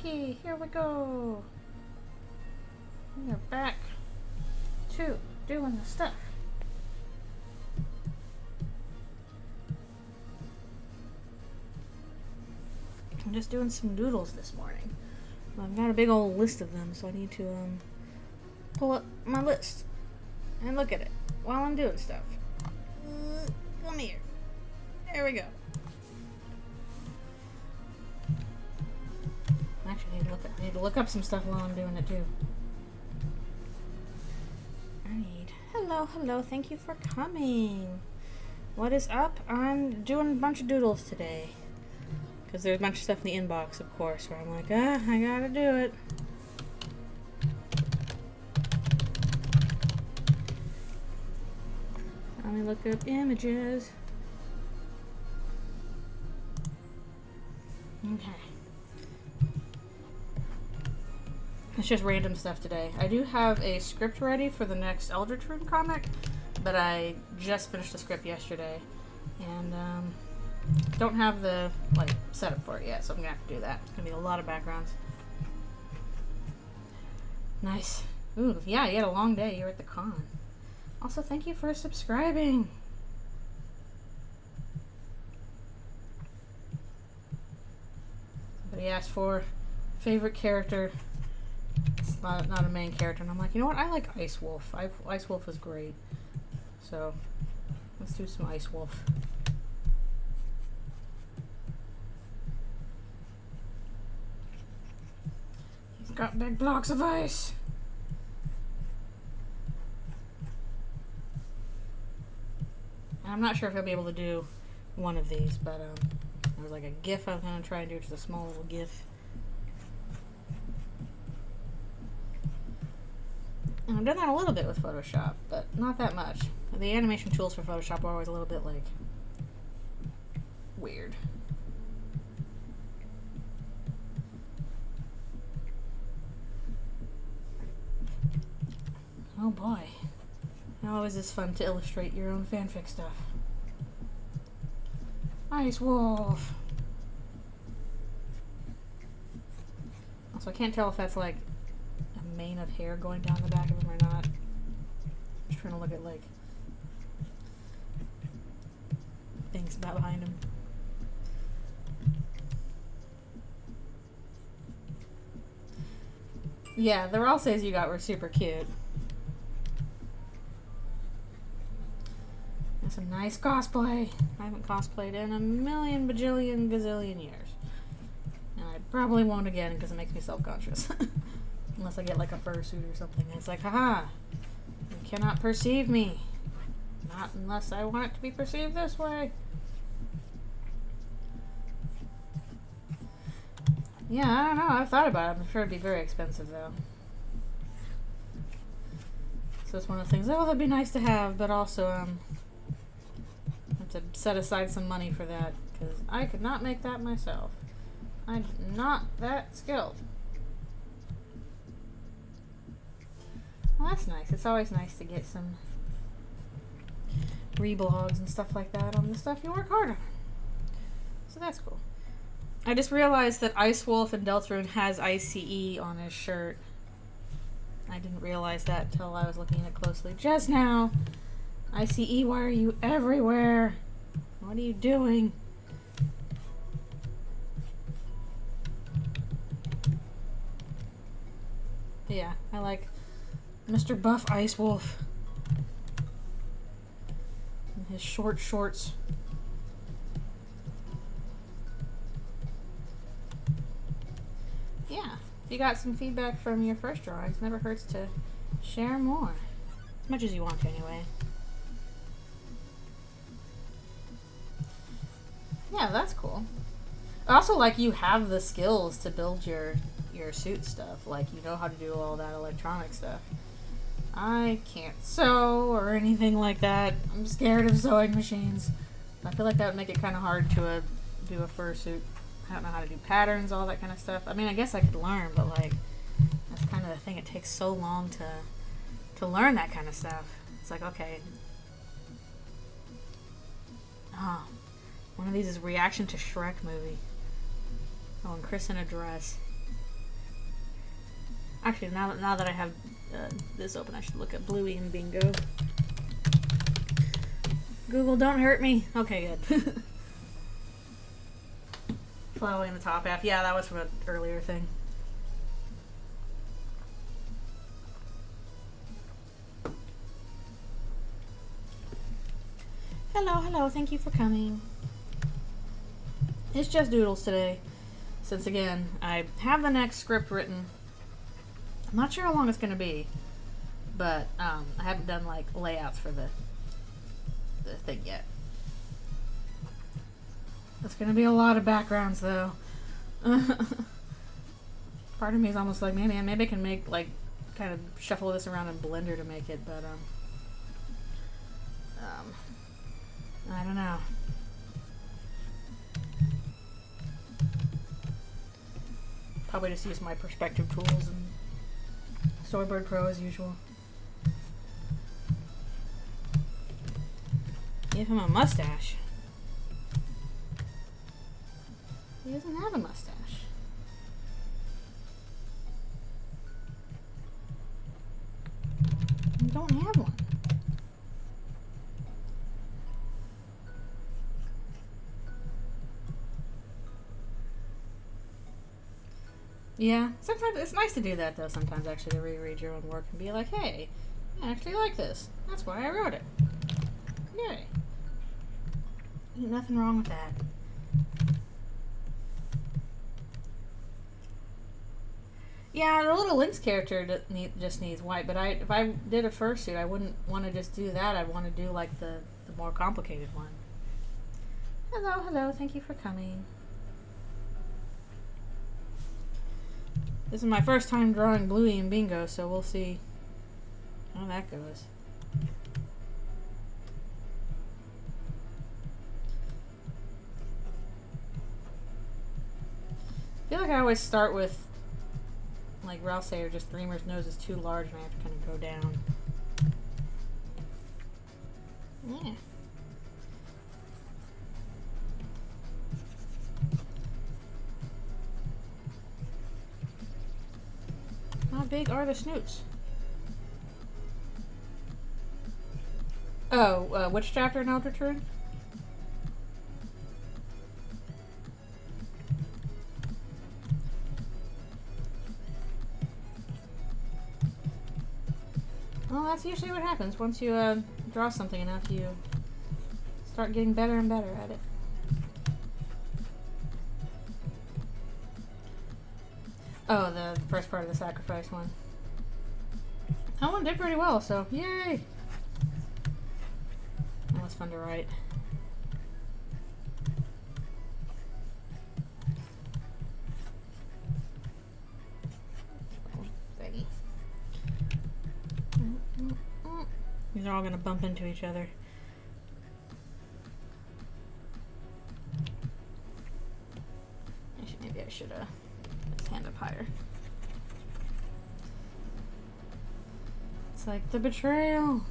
Lucky, here we go. We're back to doing the stuff. I'm just doing some doodles this morning. I've got a big old list of them, so I need to pull up my list and look at it while I'm doing stuff. Come here. There we go. Actually, I need to look up some stuff while I'm doing it too. Hello, thank you for coming. What is up? I'm doing a bunch of doodles today. Because there's a bunch of stuff in the inbox, of course, where I'm like, I gotta do it. Let me look up images. Okay. It's just random stuff today. I do have a script ready for the next Eldritchrune comic, but I just finished the script yesterday, and don't have the setup for it yet, so I'm gonna have to do that. It's gonna be a lot of backgrounds. Nice. Ooh, yeah, you had a long day. You were at the con. Also, thank you for subscribing. Somebody asked for favorite character. It's not a main character, and I'm like, you know what? I like Ice Wolf. Ice Wolf is great. So let's do some Ice Wolf. He's got big blocks of ice. And I'm not sure if I'll be able to do one of these, but there was like a GIF I was gonna try and do, just a small little GIF. And I've done that a little bit with Photoshop, but not that much. The animation tools for Photoshop are always a little bit weird. Oh boy. How is this fun to illustrate your own fanfic stuff? Ice Wolf! Also, I can't tell if that's like a mane of hair going down the back of him or not. I'm just trying to look at things behind him. Yeah, the raw says you got were super cute. That's some nice cosplay. I haven't cosplayed in a million bajillion gazillion years. And I probably won't again because it makes me self-conscious. Unless I get like a fursuit or something. And it's like, haha, you cannot perceive me. Not unless I want it to be perceived this way. Yeah, I don't know. I've thought about it. I'm sure it'd be very expensive though. So it's one of the things, oh, that'd be nice to have, but also have to set aside some money for that because I could not make that myself. I'm not that skilled. Well, that's nice. It's always nice to get some reblogs and stuff like that on the stuff you work hard on. So that's cool. I just realized that Ice Wolf in Deltarune has ICE on his shirt. I didn't realize that until I was looking at it closely just now. ICE, why are you everywhere? What are you doing? Yeah, I like Mr. Buff Ice Wolf. And his short shorts. Yeah, if you got some feedback from your first drawings, never hurts to share more. As much as you want to, anyway. Yeah, that's cool. Also, like, you have the skills to build your suit stuff. Like, you know how to do all that electronic stuff. I can't sew or anything like that. I'm scared of sewing machines. I feel like that would make it kind of hard to do a fursuit. I don't know how to do patterns, all that kind of stuff. I mean, I guess I could learn, but like, that's kind of the thing. It takes so long to learn that kind of stuff. It's like, okay. Oh, one of these is reaction to Shrek movie. Oh, and Chris in a dress. Actually, now that I have this open, I should look at Bluey and Bingo. Google, don't hurt me. Okay, good. Following the top half. Yeah, that was from an earlier thing. Hello, thank you for coming. It's just Doodles today. Since again, I have the next script written. I'm not sure how long it's going to be. But I haven't done like layouts for the thing yet. There's going to be a lot of backgrounds though. Part of me is almost like, maybe I can make like kind of shuffle this around in Blender to make it, but I don't know. Probably just use my perspective tools and Storyboard Pro as usual. Give him a mustache. He doesn't have a mustache. You don't have one. Yeah, sometimes it's nice to do that though, sometimes actually to reread your own work and be like, hey, I actually like this. That's why I wrote it. Yay. Ain't nothing wrong with that. Yeah, the little Lynx character just needs white, but if I did a fursuit, I wouldn't want to just do that. I'd want to do like the more complicated one. Hello, thank you for coming. This is my first time drawing Bluey and Bingo, so we'll see how that goes. I feel like I always start with, like Ralph or just Dreamer's nose is too large and I have to kind of go down. Yeah. How big are the snoots? Oh, which chapter in Eldritchrune? Well, that's usually what happens. Once you draw something enough, you start getting better and better at it. Oh, the first part of the sacrifice one. That one did pretty well, so yay! That was fun to write. These are all going to bump into each other. Maybe I should just hand up higher. It's like the betrayal.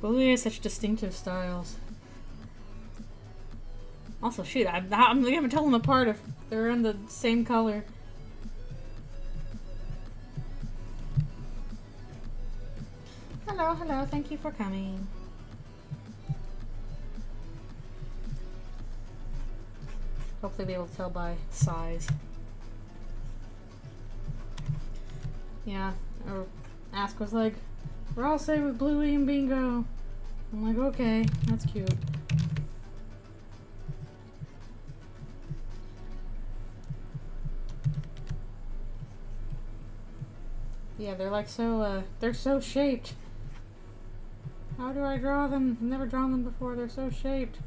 Bluey has such distinctive styles. Also, shoot, I'm gonna tell them apart if they're in the same color. Hello, thank you for coming. Hopefully be able to tell by size. Yeah, or Ask was like, we're all safe with Bluey and Bingo. I'm like, okay, that's cute. Yeah, they're like so, they're so shaped. How do I draw them? I've never drawn them before, they're so shaped.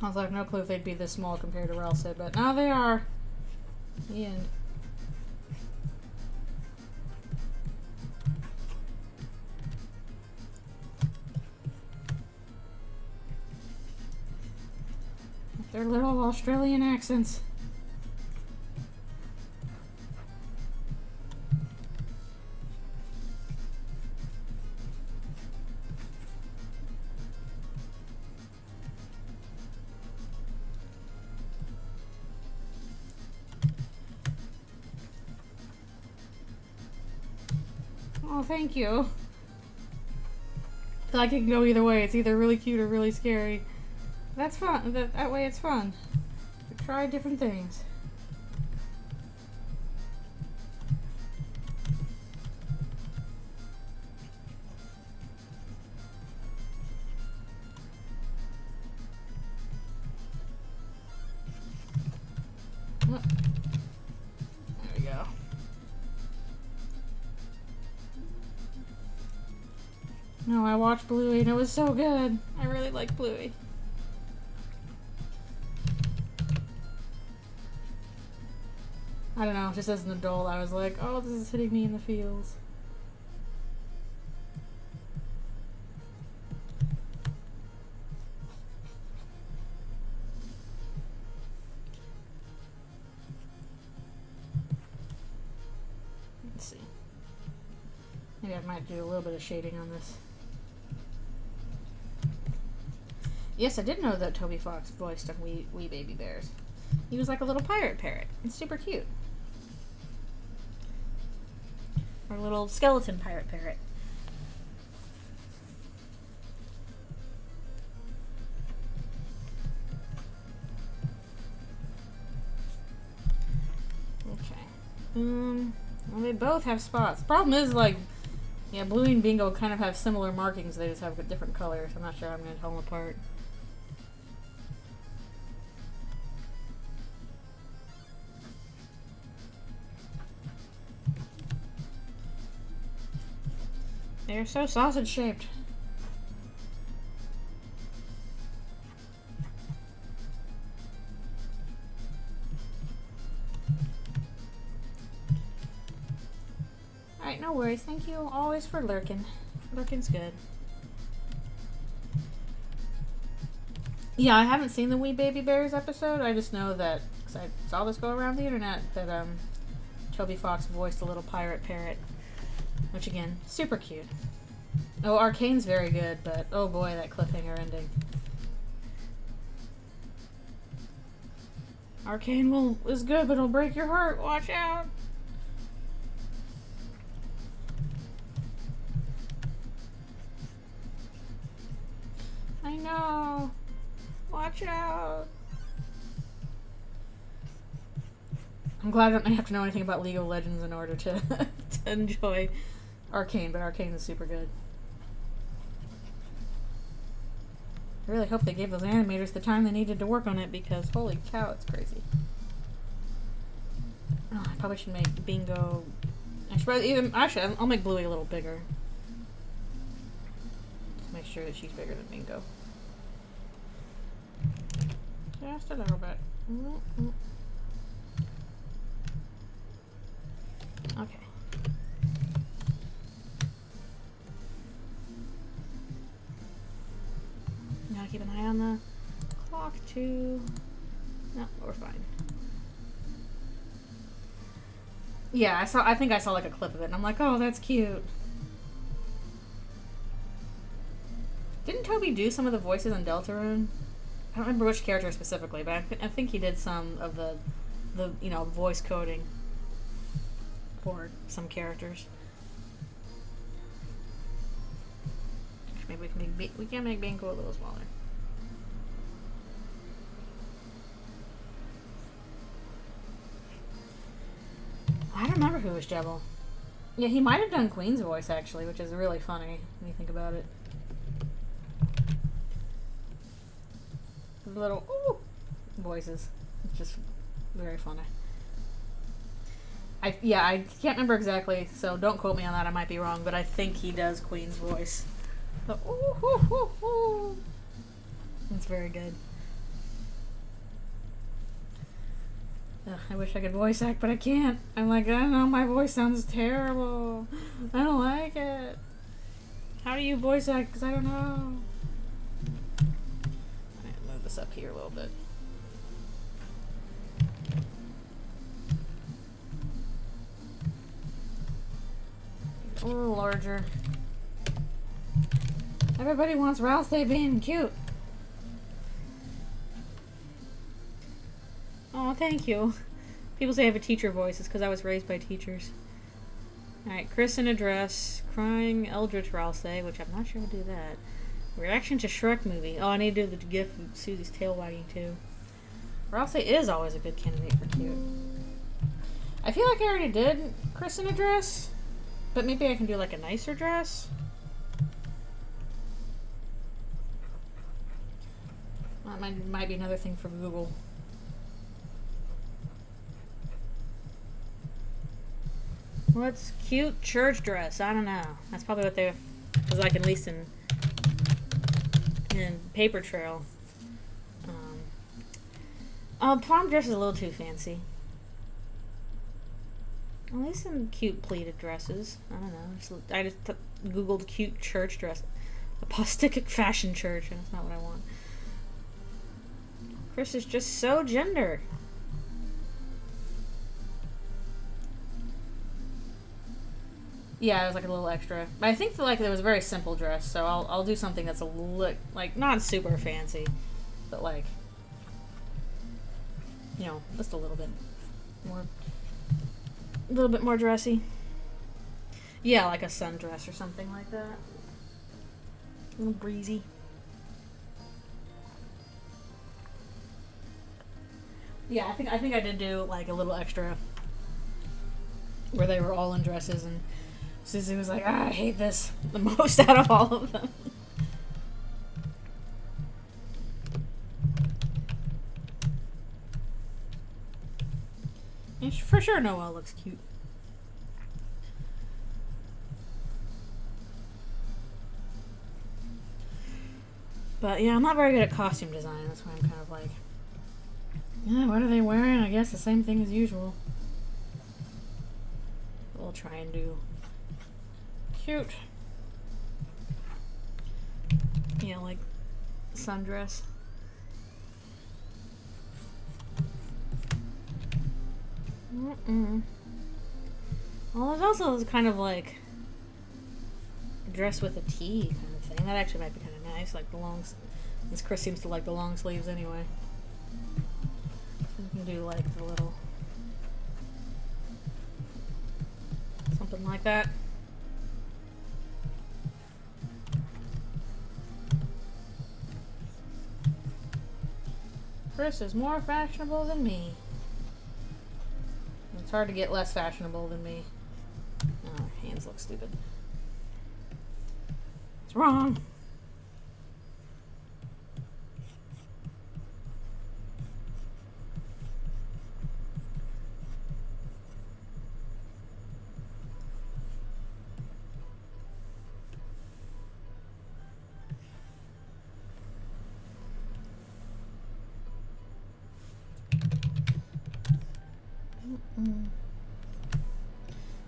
I was like, no clue if they'd be this small compared to Ralph said, but now they are. The end. Their little Australian accents. Oh, thank you. I feel like it can go either way. It's either really cute or really scary. That's fun. That way it's fun. To try different things. Oh. There we go. No, I watched Bluey and it was so good. I really like Bluey. I don't know, just as an adult I was like, oh, this is hitting me in the feels. Let's see. Maybe I might do a little bit of shading on this. Yes, I did know that Toby Fox voiced on Wee Baby Bears. He was like a little pirate parrot. It's super cute. Or a little skeleton pirate parrot. Okay. Well, they both have spots. Problem is, like, yeah, Bluey and Bingo kind of have similar markings. They just have different colors. I'm not sure I'm going to tell them apart. They're so sausage shaped. Alright, no worries. Thank you always for lurking. Lurking's good. Yeah, I haven't seen the Wee Baby Bears episode. I just know that, because I saw this go around the internet, that Toby Fox voiced a little pirate parrot. Which, again, super cute. Oh, Arcane's very good, but oh boy, that cliffhanger ending. Arcane is good, but it'll break your heart. Watch out! I know! Watch out! I'm glad I don't have to know anything about League of Legends in order to, to enjoy Arcane, but Arcane is super good. I really hope they gave those animators the time they needed to work on it, because holy cow, it's crazy. Oh, I probably should make Bingo... Actually, I'll make Bluey a little bigger. Just make sure that she's bigger than Bingo. Just a little bit. Okay. Gotta keep an eye on the clock too. No, we're fine. Yeah, I think I saw like a clip of it and I'm like, oh, that's cute. Didn't Toby do some of the voices on Deltarune? I don't remember which character specifically, but I think he did some of the you know, voice coding for some characters. Maybe we can make Bingo a little smaller. I don't remember who was Jebel. Yeah, he might have done Queen's voice actually, which is really funny when you think about it. Little ooh voices. It's just very funny. I can't remember exactly, so don't quote me on that. I might be wrong, but I think he does Queen's voice. The ooh, ooh, ooh, ooh. It's very good. Ugh, I wish I could voice act, but I can't. I'm like, I don't know, my voice sounds terrible. I don't like it. How do you voice act? Because I don't know. Alright, move this up here a little bit. A little larger. Everybody wants Ralsei being cute. Oh, thank you. People say I have a teacher voice. It's because I was raised by teachers. Alright, Chris in a dress. Crying Eldritch Ralsei, which I'm not sure how to do that. Reaction to Shrek movie. Oh, I need to do the gif of Susie's tail wagging too. Ralsei is always a good candidate for cute. I feel like I already did Chris in a dress, but maybe I can do like a nicer dress. That might be another thing for Google. What's cute church dress? I don't know. That's probably what they was like, at least in Paper Trail. Prom dress is a little too fancy. At least some cute pleated dresses. I don't know. I just googled cute church dress. Apostolic fashion church, and that's not what I want. Chris is just so gender. Yeah, it was like a little extra. But I think like it was a very simple dress, so I'll do something that's a little, like, not super fancy, but like, you know, just a little bit more dressy. Yeah, like a sundress or something like that. A little breezy. Yeah, I think I did do like a little extra where they were all in dresses, and Susie was like, I hate this the most out of all of them. And for sure Noelle looks cute. But yeah, I'm not very good at costume design. That's why I'm kind of like, yeah, what are they wearing? I guess the same thing as usual. We'll try and do cute. Yeah, like sundress. Well, there's also this kind of like a dress with a tee kind of thing. That actually might be kind of nice. Like the long, since Chris seems to like the long sleeves anyway. So we can do like the little something like that. Chris is more fashionable than me. It's hard to get less fashionable than me. Oh, hands look stupid. It's wrong.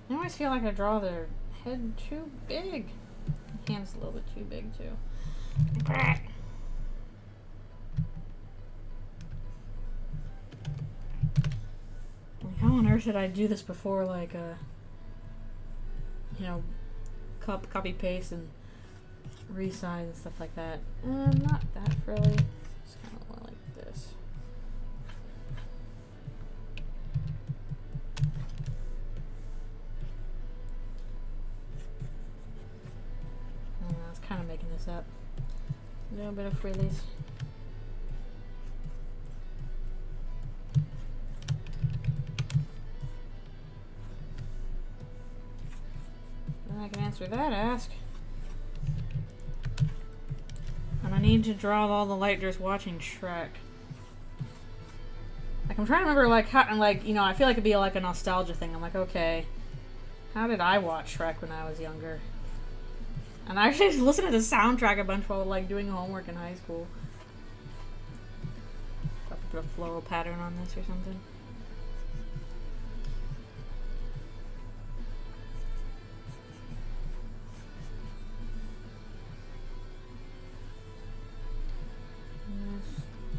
I always feel like I draw their head too big. The hand's a little bit too big too. Like, how on earth did I do this before? Like, you know, copy paste and resize and stuff like that. Not that frilly. Just kind of more like this. I was kind of making this up. A little bit of frillies. I can answer that ask. And I need to draw all the lighters watching Shrek. Like, I'm trying to remember, like, how, like, you know, I feel like it'd be like a nostalgia thing. I'm like, okay, how did I watch Shrek when I was younger? And I actually listened to the soundtrack a bunch while, like, doing homework in high school. Got to do a floral pattern on this or something.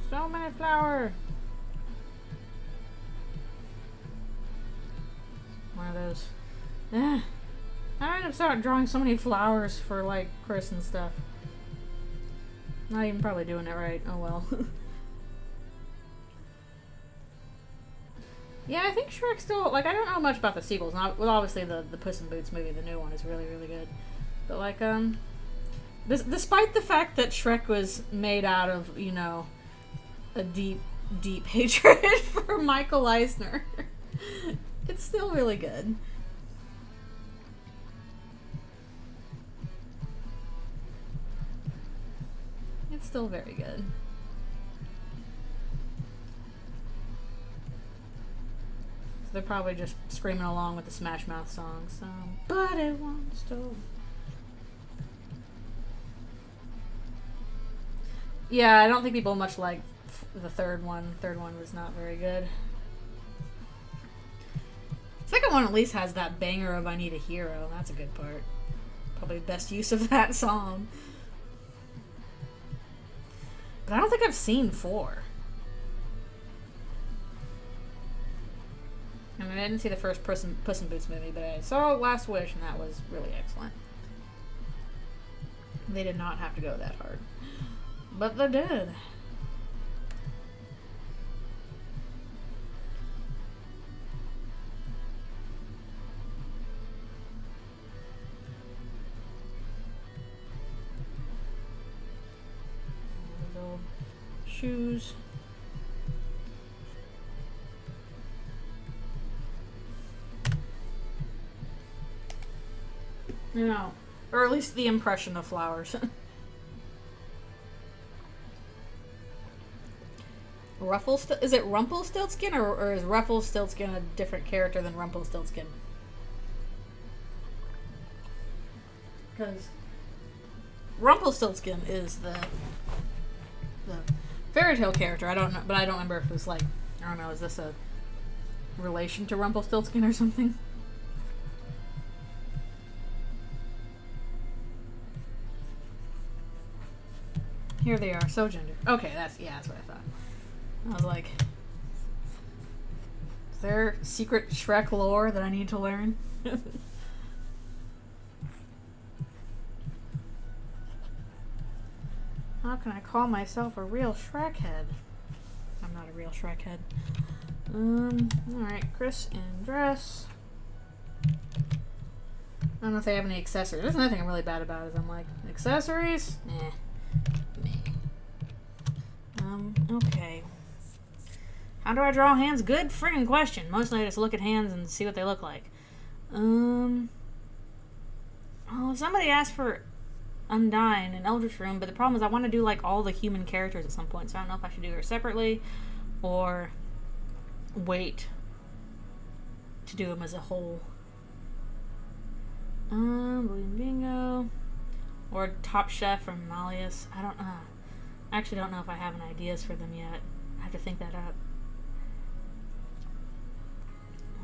So many flowers. One of those. I ended up starting drawing so many flowers for, like, Chris and stuff. Not even probably doing it right. Oh well. Yeah, I think Shrek still, like, I don't know much about the sequels. Not, well, obviously the Puss in Boots movie, the new one, is really, really good. But, like, despite the fact that Shrek was made out of, you know, a deep, deep hatred for Michael Eisner, it's still really good. It's still very good. So they're probably just screaming along with the Smash Mouth song. Somebody wants to. Yeah, I don't think people much like the third one. The third one was not very good. The second one at least has that banger of I Need a Hero. That's a good part. Probably the best use of that song. But I don't think I've seen 4. I mean, I didn't see the first Puss in Boots movie, but I saw Last Wish, and that was really excellent. They did not have to go that hard. But they did. Shoes. You know, or at least the impression of flowers. Is it Rumpelstiltskin, or is Rumpelstiltskin a different character than Rumpelstiltskin? Because Rumpelstiltskin is the fairy tale character. I don't know, but I don't remember if it was like, I don't know, is this a relation to Rumpelstiltskin or something? Here they are, so gender. Okay, that's what I thought. I was like, is there secret Shrek lore that I need to learn? How can I call myself a real Shrek head? I'm not a real Shrek head. Alright, Chris in dress. I don't know if they have any accessories. There's nothing I'm really bad about is I'm like, accessories? Eh. Okay. How do I draw hands? Good friggin' question. Mostly I just look at hands and see what they look like. Oh, somebody asked for Undyne in Eldritchrune, but the problem is I want to do like all the human characters at some point, so I don't know if I should do her separately or wait to do them as a whole. William Bingo or Top Chef from Malleus. I actually don't know if I have any ideas for them yet. I have to think that up.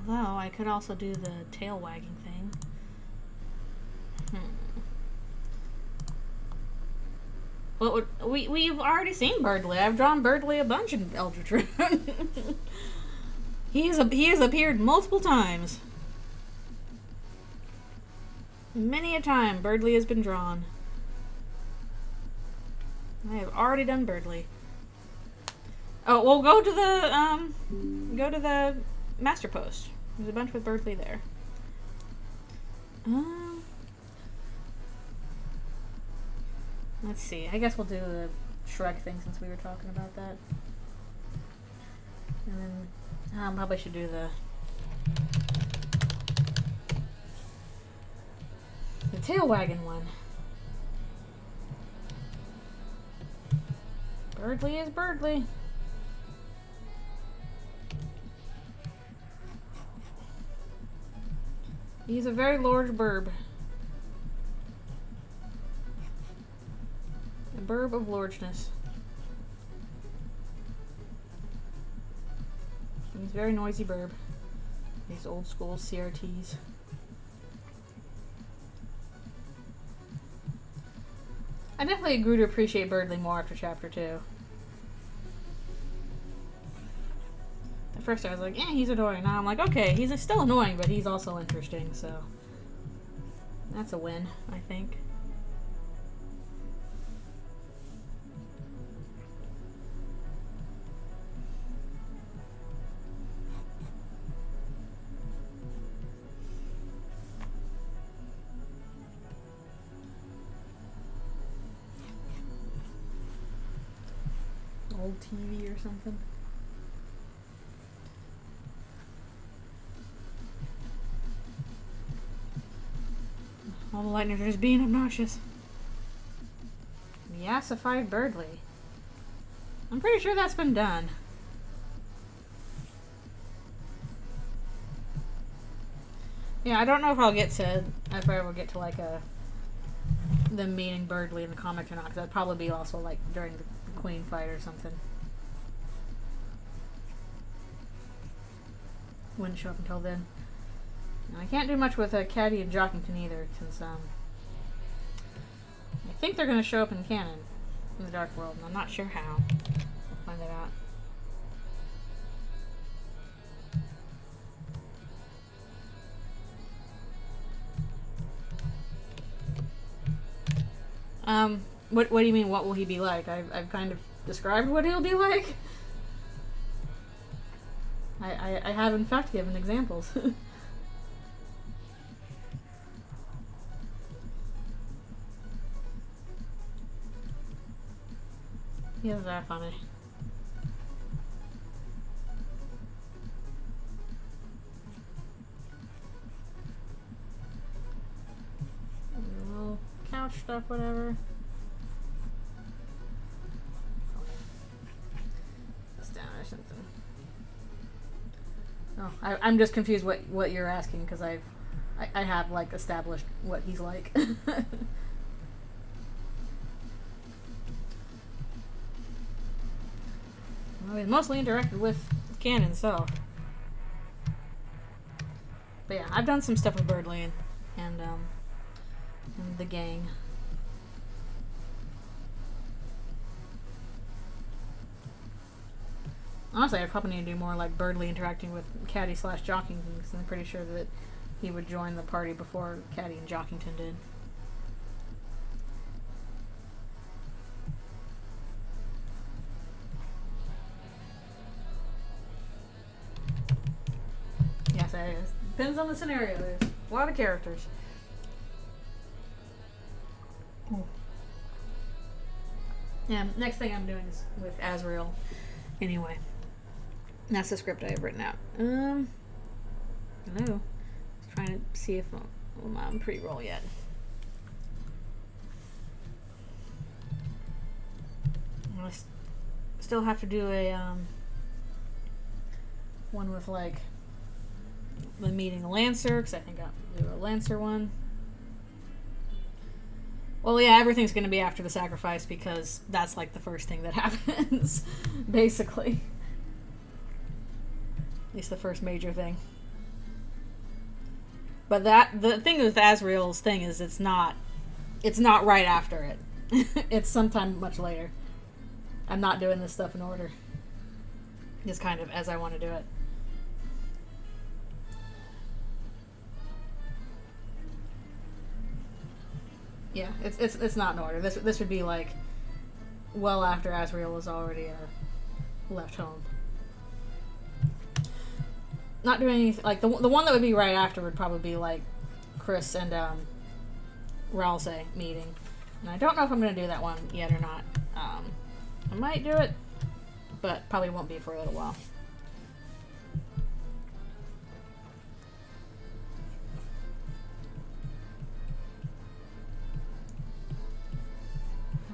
Although I could also do the tail wagging thing. Well, we've already seen Birdly. I've drawn Birdly a bunch in Eldritchrune. He has appeared multiple times. Many a time Birdly has been drawn. I have already done Birdly. Oh, well, go to the master post. There's a bunch with Birdly there. Let's see. I guess we'll do the Shrek thing since we were talking about that. And then I probably should do the tail wagging one. Birdly is Birdly. He's a very large burb. A burb of largeness. He's a very noisy burb. These old school CRTs. I definitely grew to appreciate Birdly more after chapter 2. At first I was like, he's annoying. Now I'm like, okay, he's still annoying, but he's also interesting, so. That's a win, I think. Old TV or something. All the lightnings are just being obnoxious. The acidified birdly. I'm pretty sure that's been done. Yeah, I don't know if I'll get to, if I ever get to like them meeting Birdly in the comic or not, because that'd probably be also like during the Queen fight or something. Wouldn't show up until then. And I can't do much with Caddy and Jockington either, since I think they're going to show up in canon in the Dark World, and I'm not sure how. We'll find it out. What do you mean, what will he be like? I've kind of described what he'll be like. I have in fact given examples. Yeah, that's funny. Little couch stuff, whatever. It's down or something. Oh, I'm just confused what you're asking, because I have like established what he's like. Well, he's mostly interacted with canon, so. But yeah, I've done some stuff with Birdly and the gang. Honestly, I probably need to do more like Birdly interacting with Caddy / Jockington, because I'm pretty sure that he would join the party before Caddy and Jockington did. Yes, it depends on the scenario. There's a lot of characters. Yeah, next thing I'm doing is with Azrael. Anyway. That's the script I have written out. Hello. Just trying to see if I'm pre-roll yet. I still have to do a one with like the meeting Lancer, because I think I'll do a Lancer one. Well, yeah, everything's going to be after the sacrifice, because that's like the first thing that happens, basically. At least the first major thing. But the thing with Azrael's thing is it's not right after it. It's sometime much later. I'm not doing this stuff in order. Just kind of as I want to do it. Yeah, it's not in order. This would be like well after Azrael was already left home. Not doing anything like the one that would be right after would probably be like Chris and Ralsei meeting, and I don't know if I'm gonna do that one yet or not. I might do it, but probably won't be for a little while.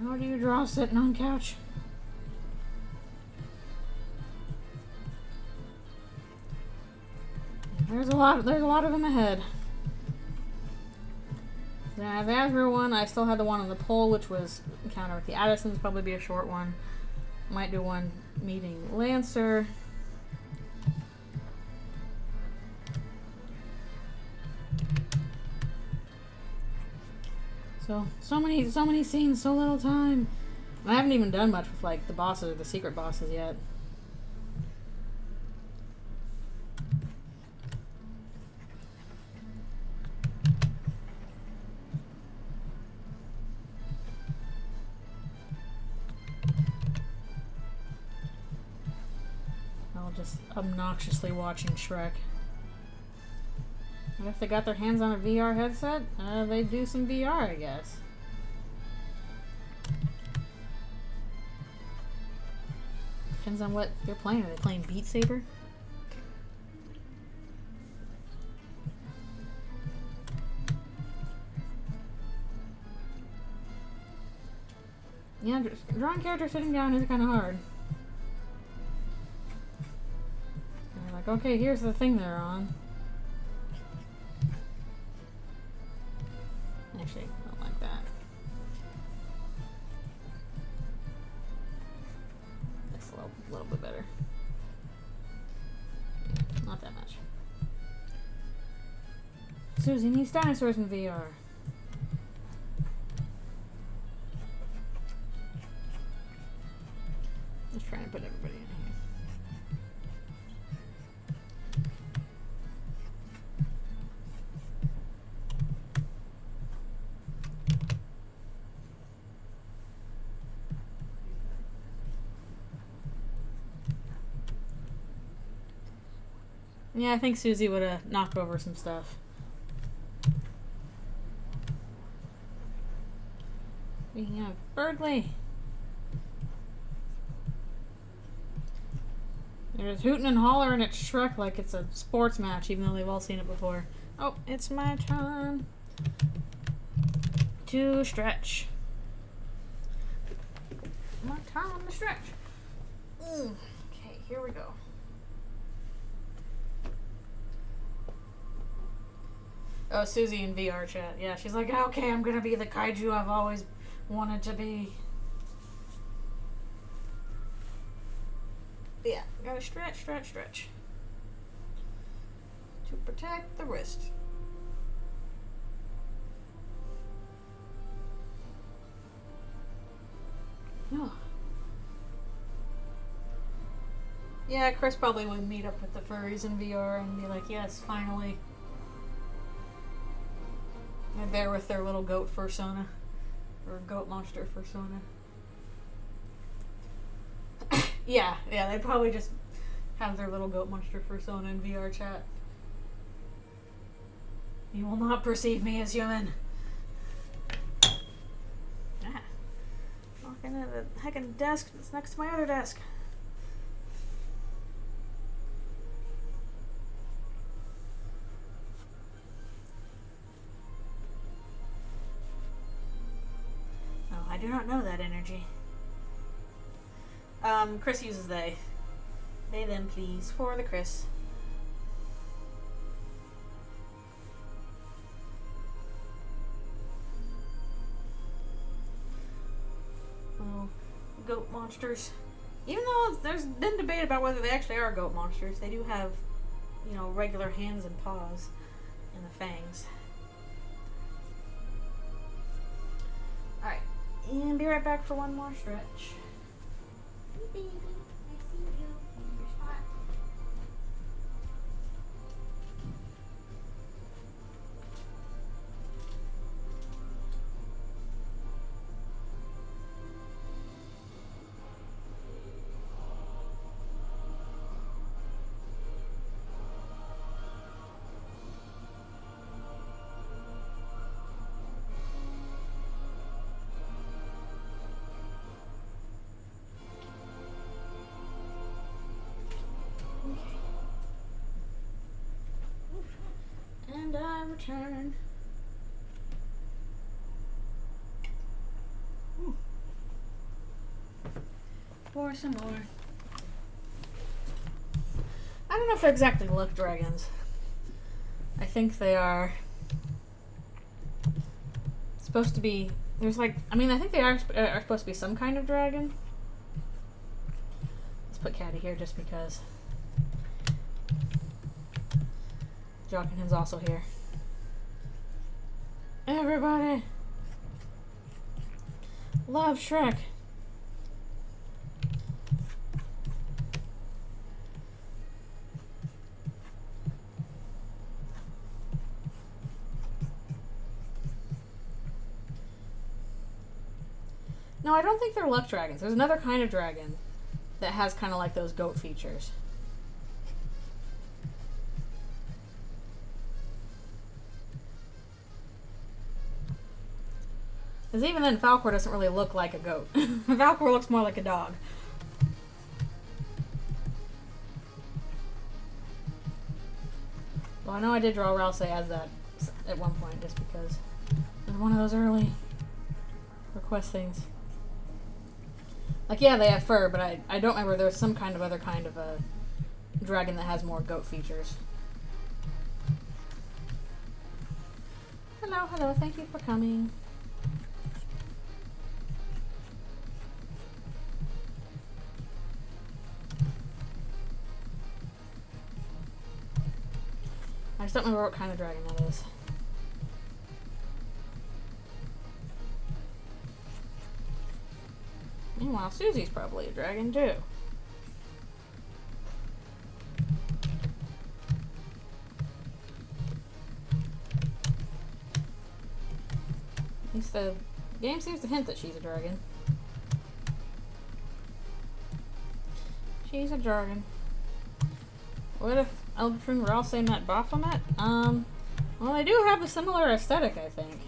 How do you draw sitting on couch? There's a lot of them ahead. Then I have the Azrael one. I still had the one on the pole, which was Encounter with the Addisons, probably be a short one. Might do one meeting Lancer. So many scenes, so little time. I haven't even done much with like the bosses or the secret bosses yet. just obnoxiously watching Shrek. And if they got their hands on a VR headset, they do some VR, I guess. Depends on what they're playing. Are they playing Beat Saber? Yeah, drawing characters sitting down is kind of hard. And you're like, okay, here's the thing they're on. Actually, I don't like that. That's a little bit better. Not that much. Susie needs dinosaurs in VR. Just trying to put everybody in here. Yeah, I think Susie would have knocked over some stuff. Speaking of Birdly. They're just hooting and hollering at Shrek like it's a sports match, even though they've all seen it before. Oh, it's my turn to stretch. My time to stretch. Okay, here we go. Oh, Susie in VR chat. Yeah, she's like, okay, I'm gonna be the kaiju I've always wanted to be. Yeah, gotta stretch, stretch, stretch. To protect the wrist. Oh. Yeah, Chris probably would meet up with the furries in VR and be like, yes, finally. They're there with their little goat fursona. Or goat monster fursona. Yeah, they'd probably just have their little goat monster persona in VR chat. You will not perceive me as human. Ah. Walking into the heckin' desk that's next to my other desk. Oh, I do not know that energy. Chris uses they. They, them, please. For the Chris. Oh, goat monsters. Even though there's been debate about whether they actually are goat monsters, they do have, you know, regular hands and paws and the fangs. Alright, and be right back for one more stretch. Baby, I see you in your spot. And I return. For some more. I don't know if they're exactly luck dragons. I think they are supposed to be. There's like, I mean, I think they are supposed to be some kind of dragon. Let's put Caddy here just because. Jockin's also here. Everybody love Shrek. No, I don't think they're luck dragons. There's another kind of dragon that has kind of like those goat features. Because even then, Falcor doesn't really look like a goat. Falcor looks more like a dog. Well, I know I did draw Ralsei as that at one point, just because it was one of those early request things. Like, yeah, they have fur, but I don't remember there's some kind of other kind of a dragon that has more goat features. Hello, hello, thank you for coming. I just don't remember what kind of dragon that is. Meanwhile, Susie's probably a dragon too. At least the game seems to hint that she's a dragon. She's a dragon. What if Eldritchrune Ralsei met Baphomet? Well, they do have a similar aesthetic, I think.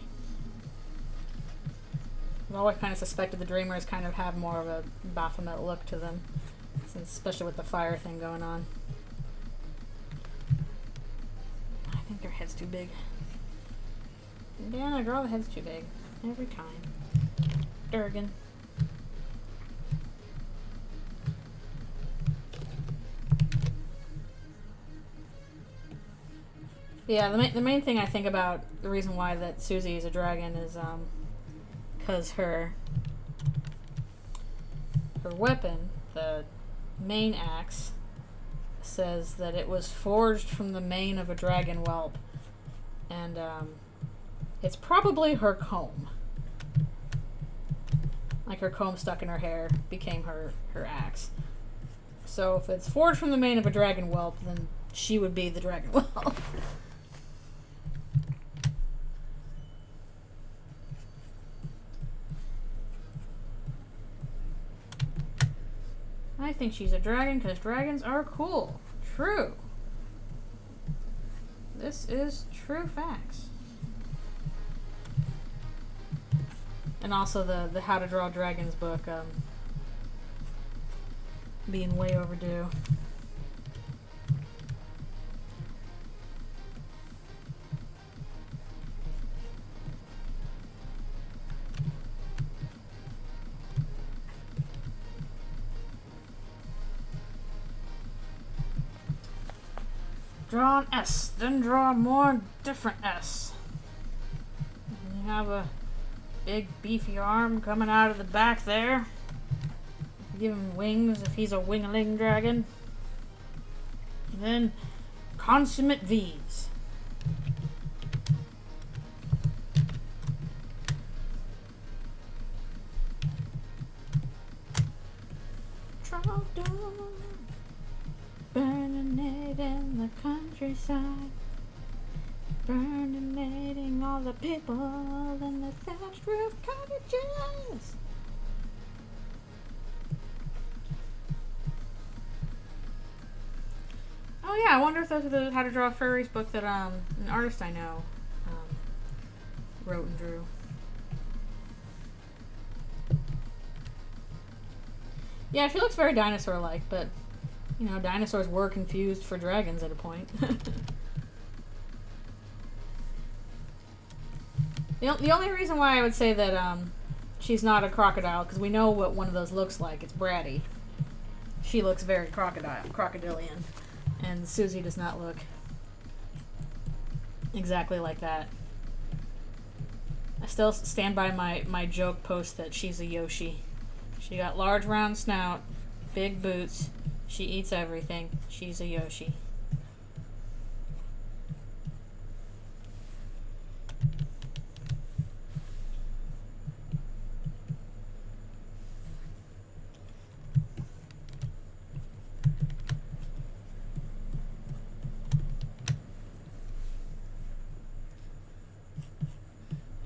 I've always kind of suspected the Dreamers kind of have more of a Baphomet look to them, especially with the fire thing going on. I think their head's too big. Yeah, I draw the head's too big. Every time. Durgan. Yeah, the main thing I think about the reason why that Susie is a dragon is because her weapon, the main axe, says that it was forged from the mane of a dragon whelp, and it's probably her comb. Like her comb stuck in her hair became her axe. So if it's forged from the mane of a dragon whelp, then she would be the dragon whelp. I think she's a dragon because dragons are cool. True. This is true facts. And also the How to Draw Dragons book being way overdue. Draw an S, then draw more different S. And you have a big beefy arm coming out of the back there. Give him wings if he's a wingling dragon. And then consummate V's. Draw down. Burning it in the countryside, burning all the people in the thatched roof cottages. Oh yeah, I wonder if that's the How to Draw Furries book that an artist I know wrote and drew. Yeah, she looks very dinosaur-like, but you know, dinosaurs were confused for dragons at a point. The only reason why I would say that she's not a crocodile, because we know what one of those looks like. It's Bratty. She looks very crocodilian. And Susie does not look exactly like that. I still stand by my joke post that she's a Yoshi. She got large round snout, big boots. She eats everything. She's a Yoshi.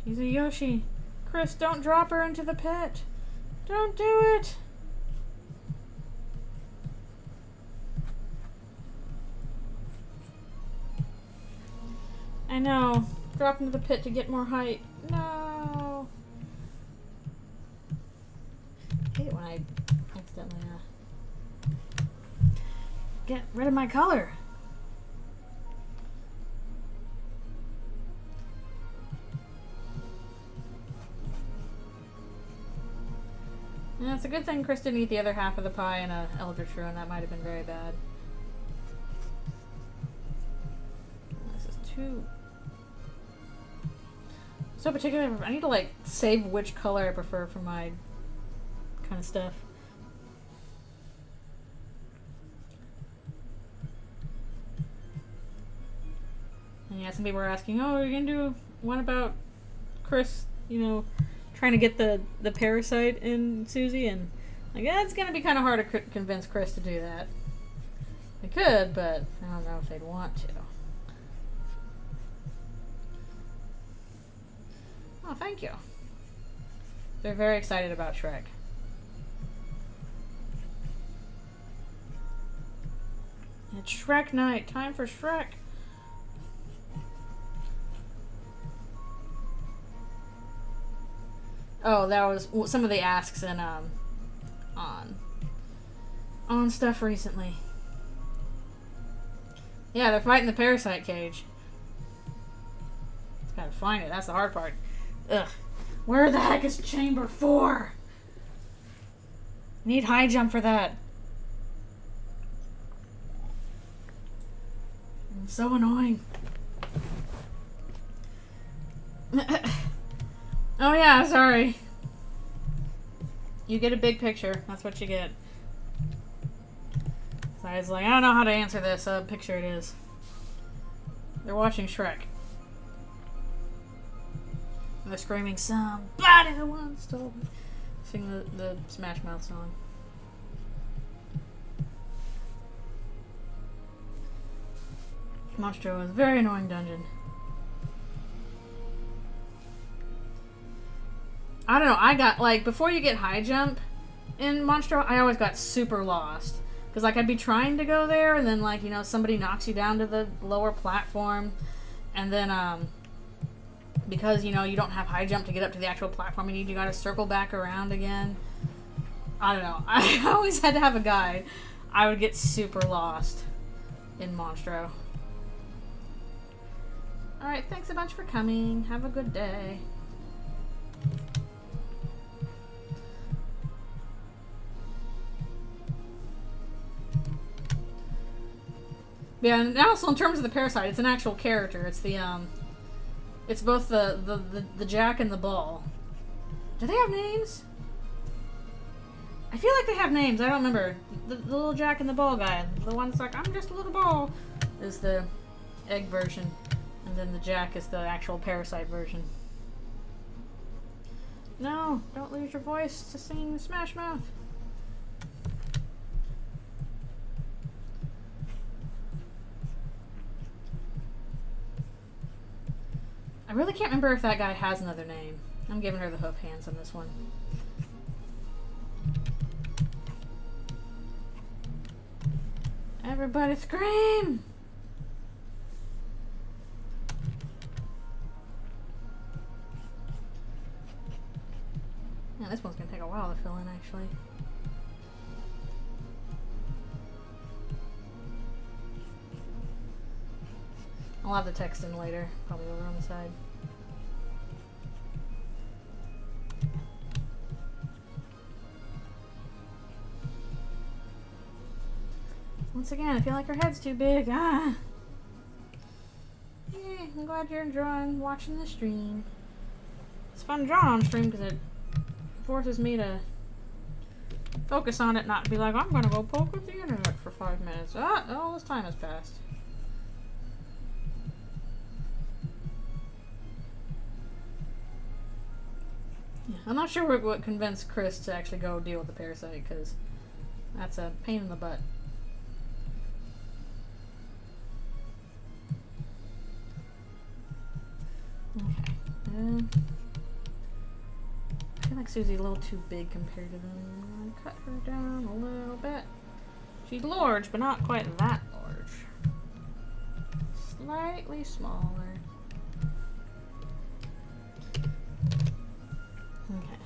She's a Yoshi. Chris, don't drop her into the pit. Don't do it. I know. Drop into the pit to get more height. No. hate when I accidentally get rid of my color. Yeah, it's a good thing Chris didn't eat the other half of the pie in a Eldritchrune. That might have been very bad. This is too... so particular. I need to like save which color I prefer for my kind of stuff. And yeah, some people are asking, oh, are you gonna do one about Chris, you know, trying to get the Parasite in Susie? And like, yeah, it's gonna be kind of hard to convince Chris to do that. They could, but I don't know if they'd want to. Oh, thank you. They're very excited about Shrek. It's Shrek night. Time for Shrek. Oh, that was some of the asks in on stuff recently. Yeah, they're fighting the Parasite cage. Just gotta find it. That's the hard part. Ugh. Where the heck is Chamber 4? Need high jump for that. It's so annoying. Oh yeah, sorry. You get a big picture. That's what you get. So I was like, I don't know how to answer this. Picture it is. They're watching Shrek. And they're screaming, somebody once told me. Sing the Smash Mouth song. Monstro is a very annoying dungeon. I don't know, I got, like, before you get high jump in Monstro, I always got super lost. Because, like, I'd be trying to go there, and then, like, you know, somebody knocks you down to the lower platform, and then, because, you know, you don't have high jump to get up to the actual platform you gotta circle back around again. I don't know. I always had to have a guide. I would get super lost in Monstro. Alright, thanks a bunch for coming. Have a good day. Yeah, and also in terms of the Parasite, it's an actual character. It's the, it's both the Jack and the Ball. Do they have names? I feel like they have names. I don't remember. The little Jack and the Ball guy. The one that's like, I'm just a little ball, is the egg version. And then the Jack is the actual Parasite version. No, don't lose your voice to singing Smash Mouth. I really can't remember if that guy has another name. I'm giving her the hoof hands on this one. Everybody scream! Yeah, this one's gonna take a while to fill in, actually. I'll have the text in later, probably over on the side. Once again, I feel like her head's too big. Ah! Yeah, I'm glad you're enjoying watching the stream. It's fun drawing on stream because it forces me to focus on it, not be like, I'm gonna go poke with the internet for 5 minutes. Ah, all this time has passed. Yeah, I'm not sure what convinced Chris to actually go deal with the Parasite, because that's a pain in the butt. Okay. I feel like Susie's a little too big compared to them. I'm gonna cut her down a little bit. She's large, but not quite that large. Slightly smaller. Okay.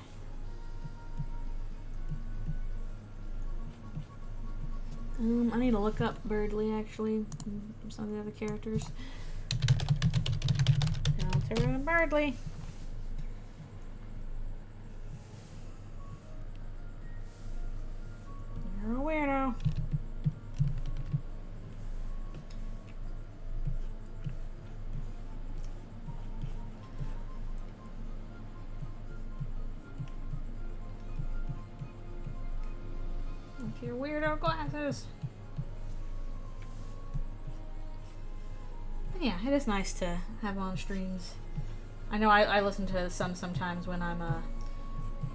I need to look up Birdly, actually. Some of the other characters. Deltarune Birdly. You're a weirdo. With your weirdo glasses. But yeah, it is nice to have on streams. I know I listen to some sometimes when I'm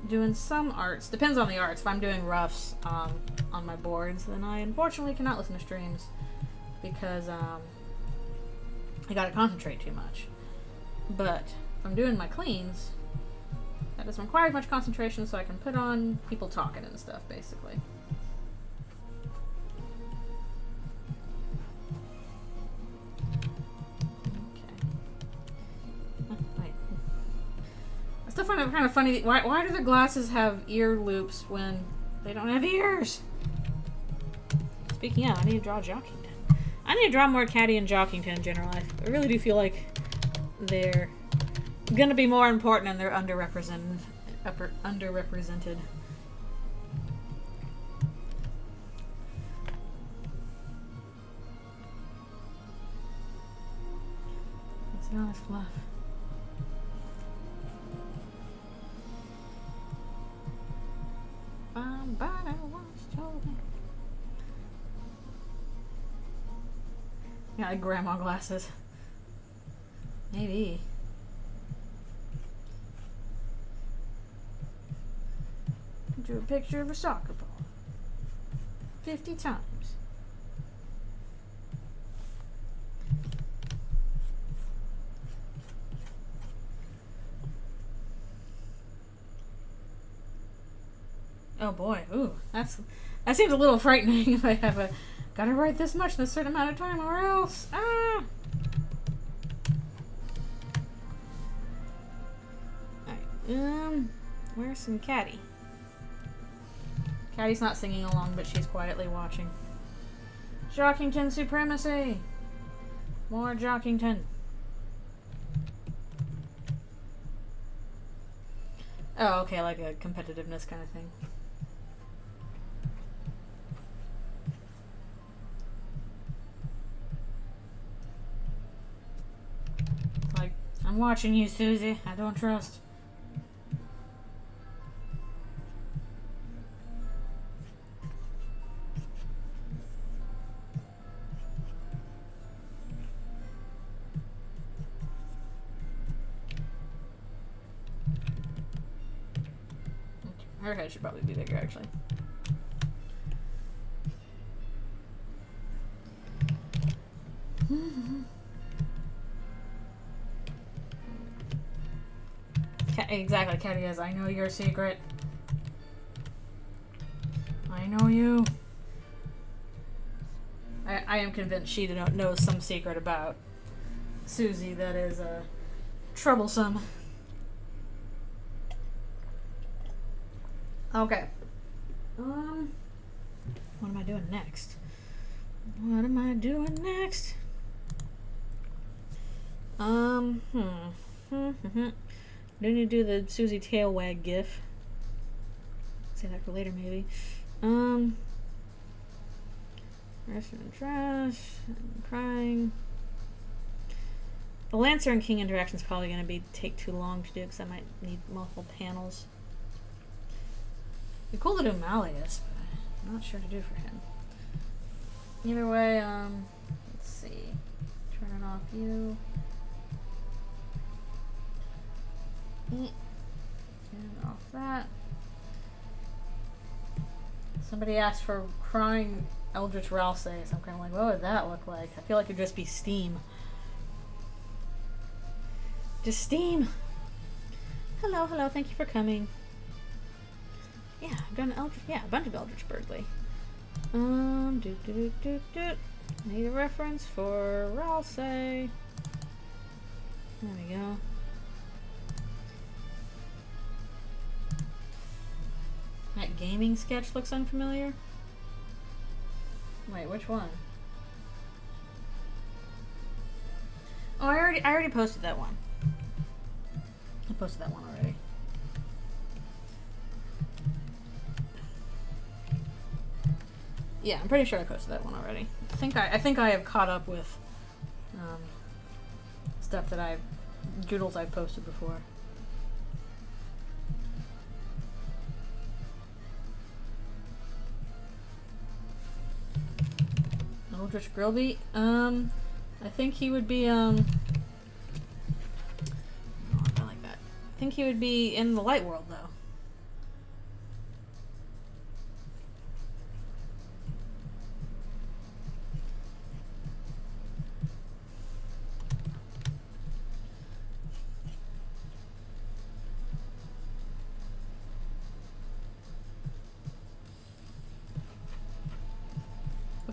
doing some arts. Depends on the arts. If I'm doing roughs on my boards, then I unfortunately cannot listen to streams because I gotta concentrate too much. But if I'm doing my cleans, that doesn't require as much concentration, so I can put on people talking and stuff, basically. I still find it kind of funny. Why do the glasses have ear loops when they don't have ears? Speaking of, I need to draw Jockington. I need to draw more Caddy and Jockington in general. I really do feel like they're gonna be more important and they're underrepresented. Let's see all this fluff. Somebody once told me. Yeah, like grandma glasses. Maybe. Drew a picture of a soccer ball 50 times. Oh boy, ooh, that seems a little frightening if I have gotta write this much in a certain amount of time or else. Alright, where's some Caddy? Caddy's not singing along, but she's quietly watching. Jockington supremacy! More Jockington. Oh, okay, like a competitiveness kind of thing. Like, I'm watching you, Susie. I don't trust. Her head should probably be bigger, actually. Exactly, Caddy is. I know your secret. I know you. I am convinced she knows some secret about Susie that is troublesome. Okay. What am I doing next? What am I doing next? Do need to do the Susie tail wag gif. Say that for later, maybe. Restaurant and trash. And crying. The Lancer and King interaction is probably going to take too long to do because I might need multiple panels. It'd be cool to do Malleus, but I'm not sure to do for him. Either way, let's see. Turn it off you. And off that. Somebody asked for crying Eldritch Ralse, so I'm kind of like, what would that look like? I feel like it'd just be steam. Just steam. Hello, hello, thank you for coming. Yeah, I've done a bunch of Eldritch Birdly. Need a reference for Ralse. There we go. That gaming sketch looks unfamiliar. Wait, which one? Oh, I already posted that one. I posted that one already. Yeah, I'm pretty sure I posted that one already. I think I have caught up with stuff that doodles I've posted before. Eldritch Grillby? I think he would be, oh, I like that. I think he would be in the light world, though.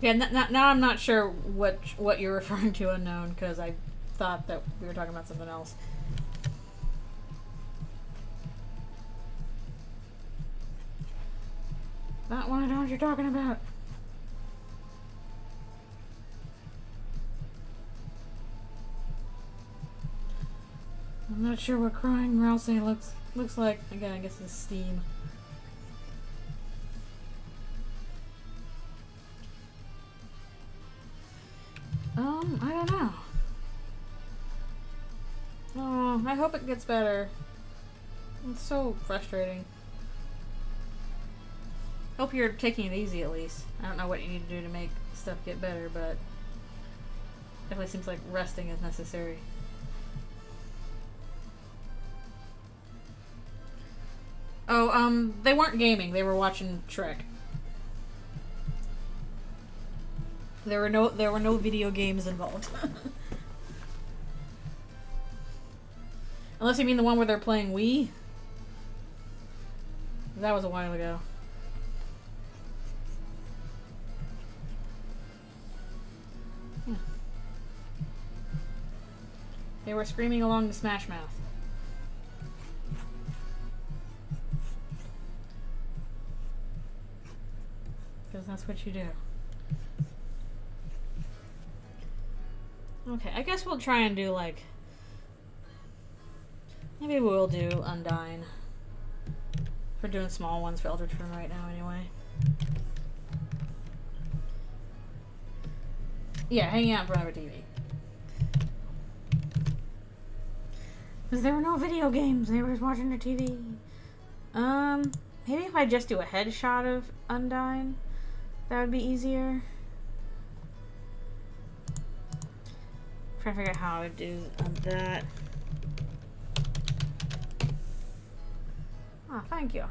Okay, now I'm not sure what you're referring to, Unknown, because I thought that we were talking about something else. That one I know what you're talking about. I'm not sure what crying rousing looks like. Again, I guess it's Steam. I don't know. Oh, I hope it gets better. It's so frustrating. Hope you're taking it easy at least. I don't know what you need to do to make stuff get better, but definitely seems like resting is necessary. Oh, they weren't gaming. They were watching Shrek. There were no video games involved. Unless you mean the one where they're playing Wii. That was a while ago. They were screaming along to Smash Mouth. Because that's what you do. Okay, I guess we'll try and do like... Maybe we'll do Undyne. We're doing small ones for Eldritchrune right now anyway. Yeah, hanging out in front of a TV. Because there were no video games, they were just watching their TV. Maybe if I just do a headshot of Undyne, that would be easier. Trying to figure out how I would do that. Oh, thank you.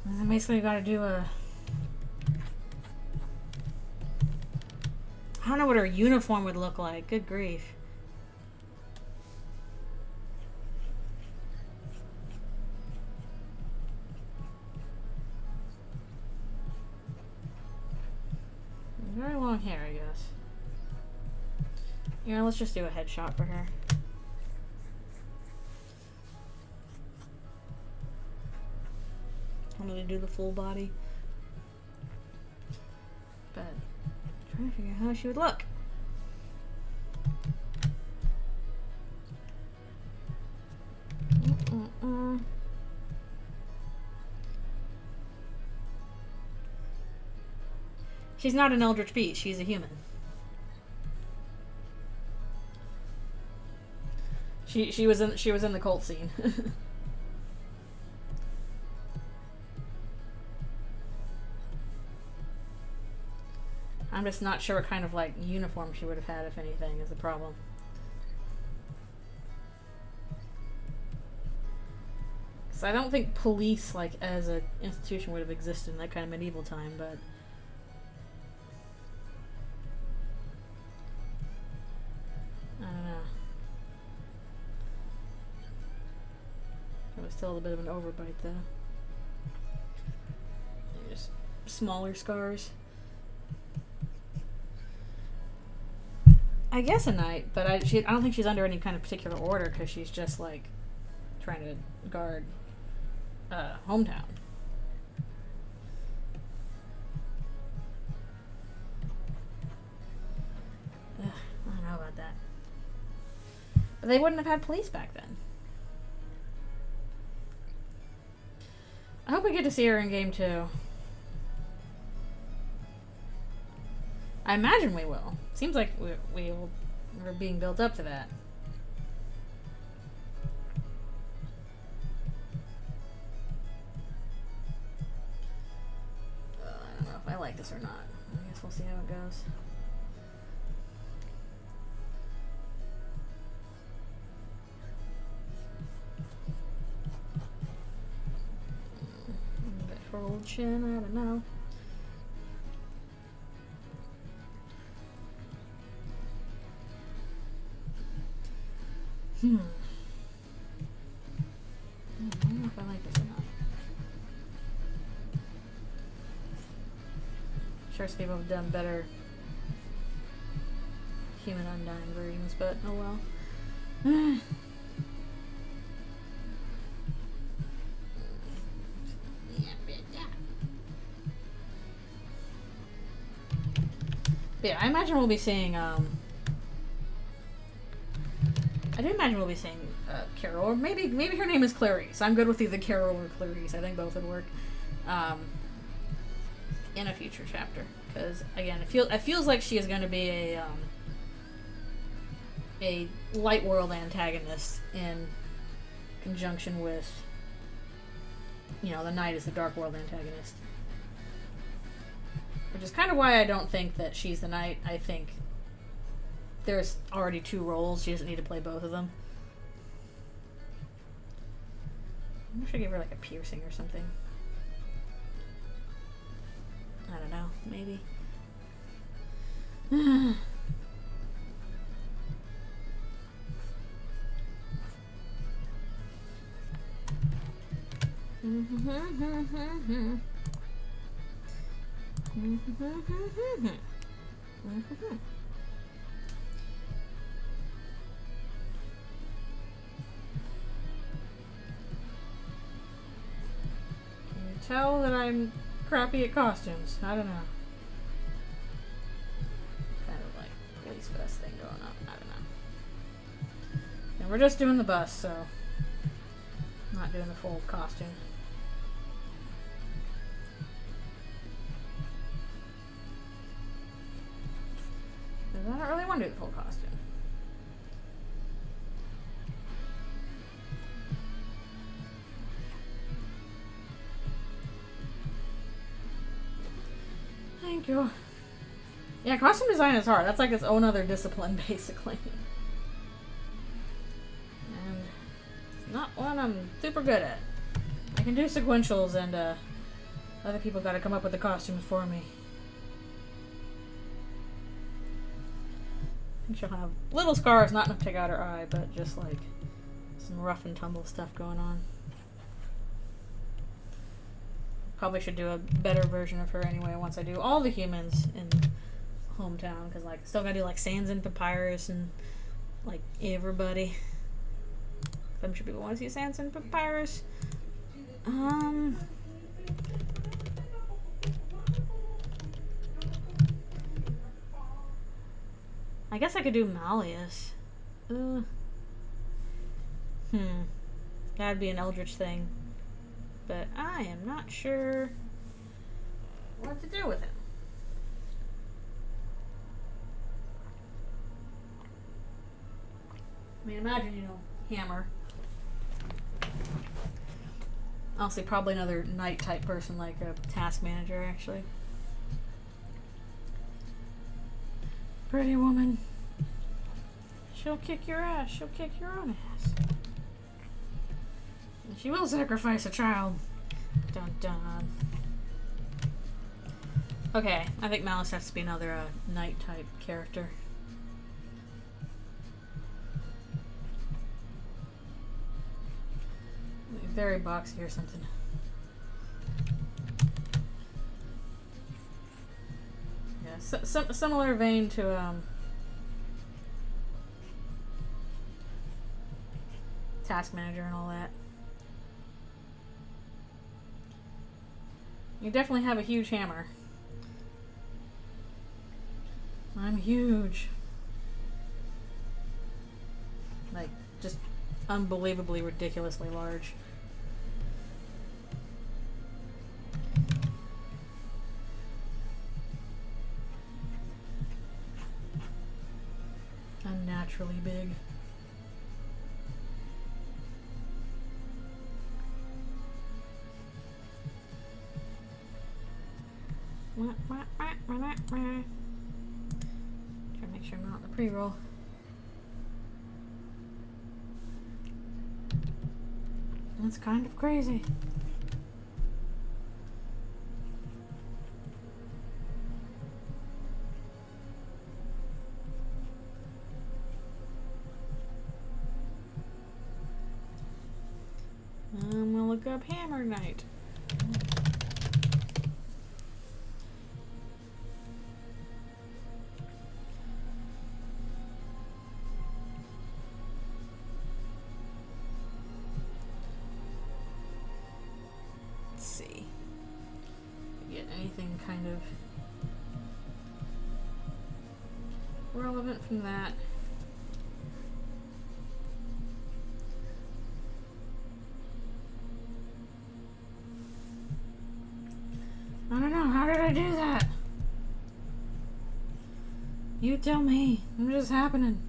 And then basically got to do a... I don't know what her uniform would look like. Good grief. Very long hair, I guess. Yeah, let's just do a headshot for her. I'm gonna do the full body. But I'm trying to figure out how she would look. She's not an Eldritch Beast, she's a human. She was in the cult scene. I'm just not sure what kind of like uniform she would have had, if anything, is the problem. Because I don't think police, like as an institution, would have existed in that kind of medieval time, but I don't know. It was still a bit of an overbite, though. Just smaller scars. I guess a knight, but I don't think she's under any kind of particular order because she's just like trying to guard hometown. But they wouldn't have had police back then. I hope we get to see her in game 2. I imagine we will. Seems like we're being built up to that. I don't know if I like this or not. I guess we'll see how it goes. For old chin, I don't know. I don't know if I like this or not. Sure, some people have done better human undying versions, but oh well. Yeah, I imagine we'll be seeing, I do imagine we'll be seeing Carol, or maybe her name is Clarice. I'm good with either Carol or Clarice. I think both would work in a future chapter. Because, again, it feels like she is going to be a light world antagonist in conjunction with, you know, the knight is the dark world antagonist. Which is kind of why I don't think that she's the knight. I think there's already 2 roles. She doesn't need to play both of them. I should give her like a piercing or something. I don't know. Maybe. Tell that I'm crappy at costumes. I don't know. Kind of like police vest thing going on. I don't know. And we're just doing the bus, so not doing the full costume. Because I don't really want to do the full costume. Thank you. Yeah, costume design is hard. That's like its own other discipline, basically. And it's not one I'm super good at. I can do sequentials, and other people gotta come up with the costumes for me. I think she'll have little scars, not enough to take out her eye, but just like some rough and tumble stuff going on. Probably should do a better version of her anyway once I do all the humans in hometown, because like still gotta do like Sans and Papyrus and like everybody. I'm sure people want to see Sans and Papyrus. I guess I could do Malleus. That'd be an Eldritch thing. But I am not sure what to do with him. I mean, imagine, you know, Hammer. Honestly, probably another knight type person, like a task manager, actually. Pretty woman. She'll kick your ass. She'll kick your own ass. And she will sacrifice a child. Dun dun. Okay, I think Malice has to be another knight type character. Very boxy or something. Yeah, similar vein to task manager and all that. You definitely have a huge hammer. I'm huge. Like unbelievably, ridiculously large. Unnaturally big. Try to make sure I'm not in the pre-roll. That's kind of crazy. I'm gonna look up Hammer Knight. Let's see. Get anything kind of relevant from that. I don't know, how did I do that? You tell me. I'm just happening.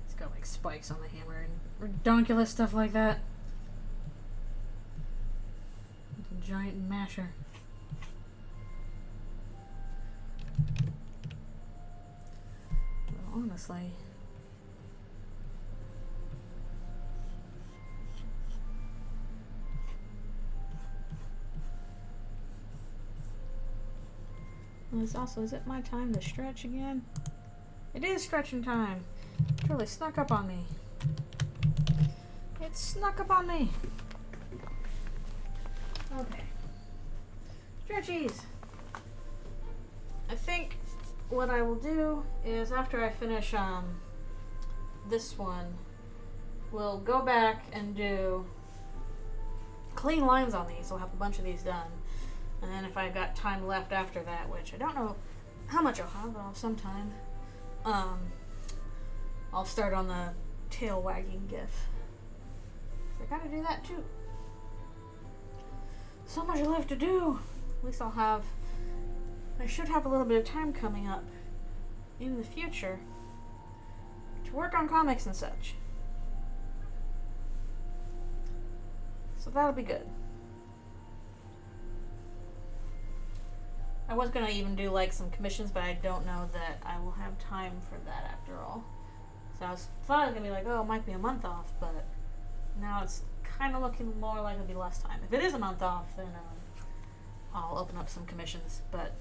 It's got like spikes on the hammer and redonkulous stuff like that. Giant masher. Well, honestly, well, it's also, is it my time to stretch again? It is stretching time. It really snuck up on me. It snuck up on me. Okay. Stretchies. I think what I will do is after I finish this one, we'll go back and do clean lines on these. We'll have a bunch of these done. And then if I've got time left after that, which I don't know how much I'll have, but I'll have some time, I'll start on the tail wagging gif. I gotta do that too. So much left to do. At least I should have a little bit of time coming up in the future to work on comics and such. So that'll be good. I was gonna even do like some commissions, but I don't know that I will have time for that after all. So I thought it was gonna be like, oh, it might be a month off, but now it's kind of looking more like it'll be less time. If it is a month off, then I'll open up some commissions. But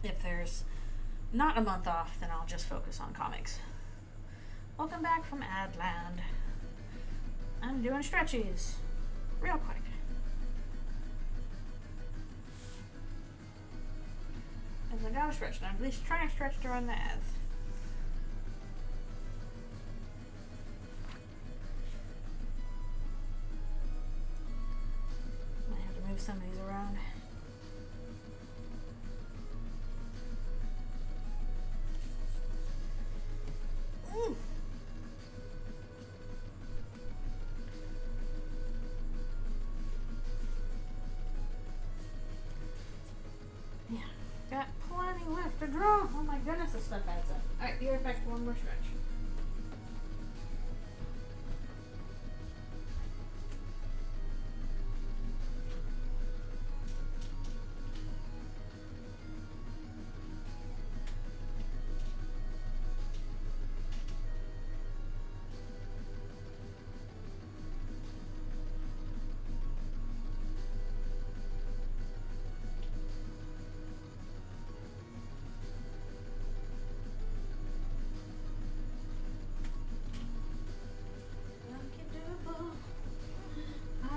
if there's not a month off, then I'll just focus on comics. Welcome back from Adland. I'm doing stretchies real quick. As I gotta stretch, and I'm at least trying to stretch during the ads. Move some of these around. Yeah, got plenty left to draw. Oh my goodness, this stuff adds up. Alright, be right back to one more stretch.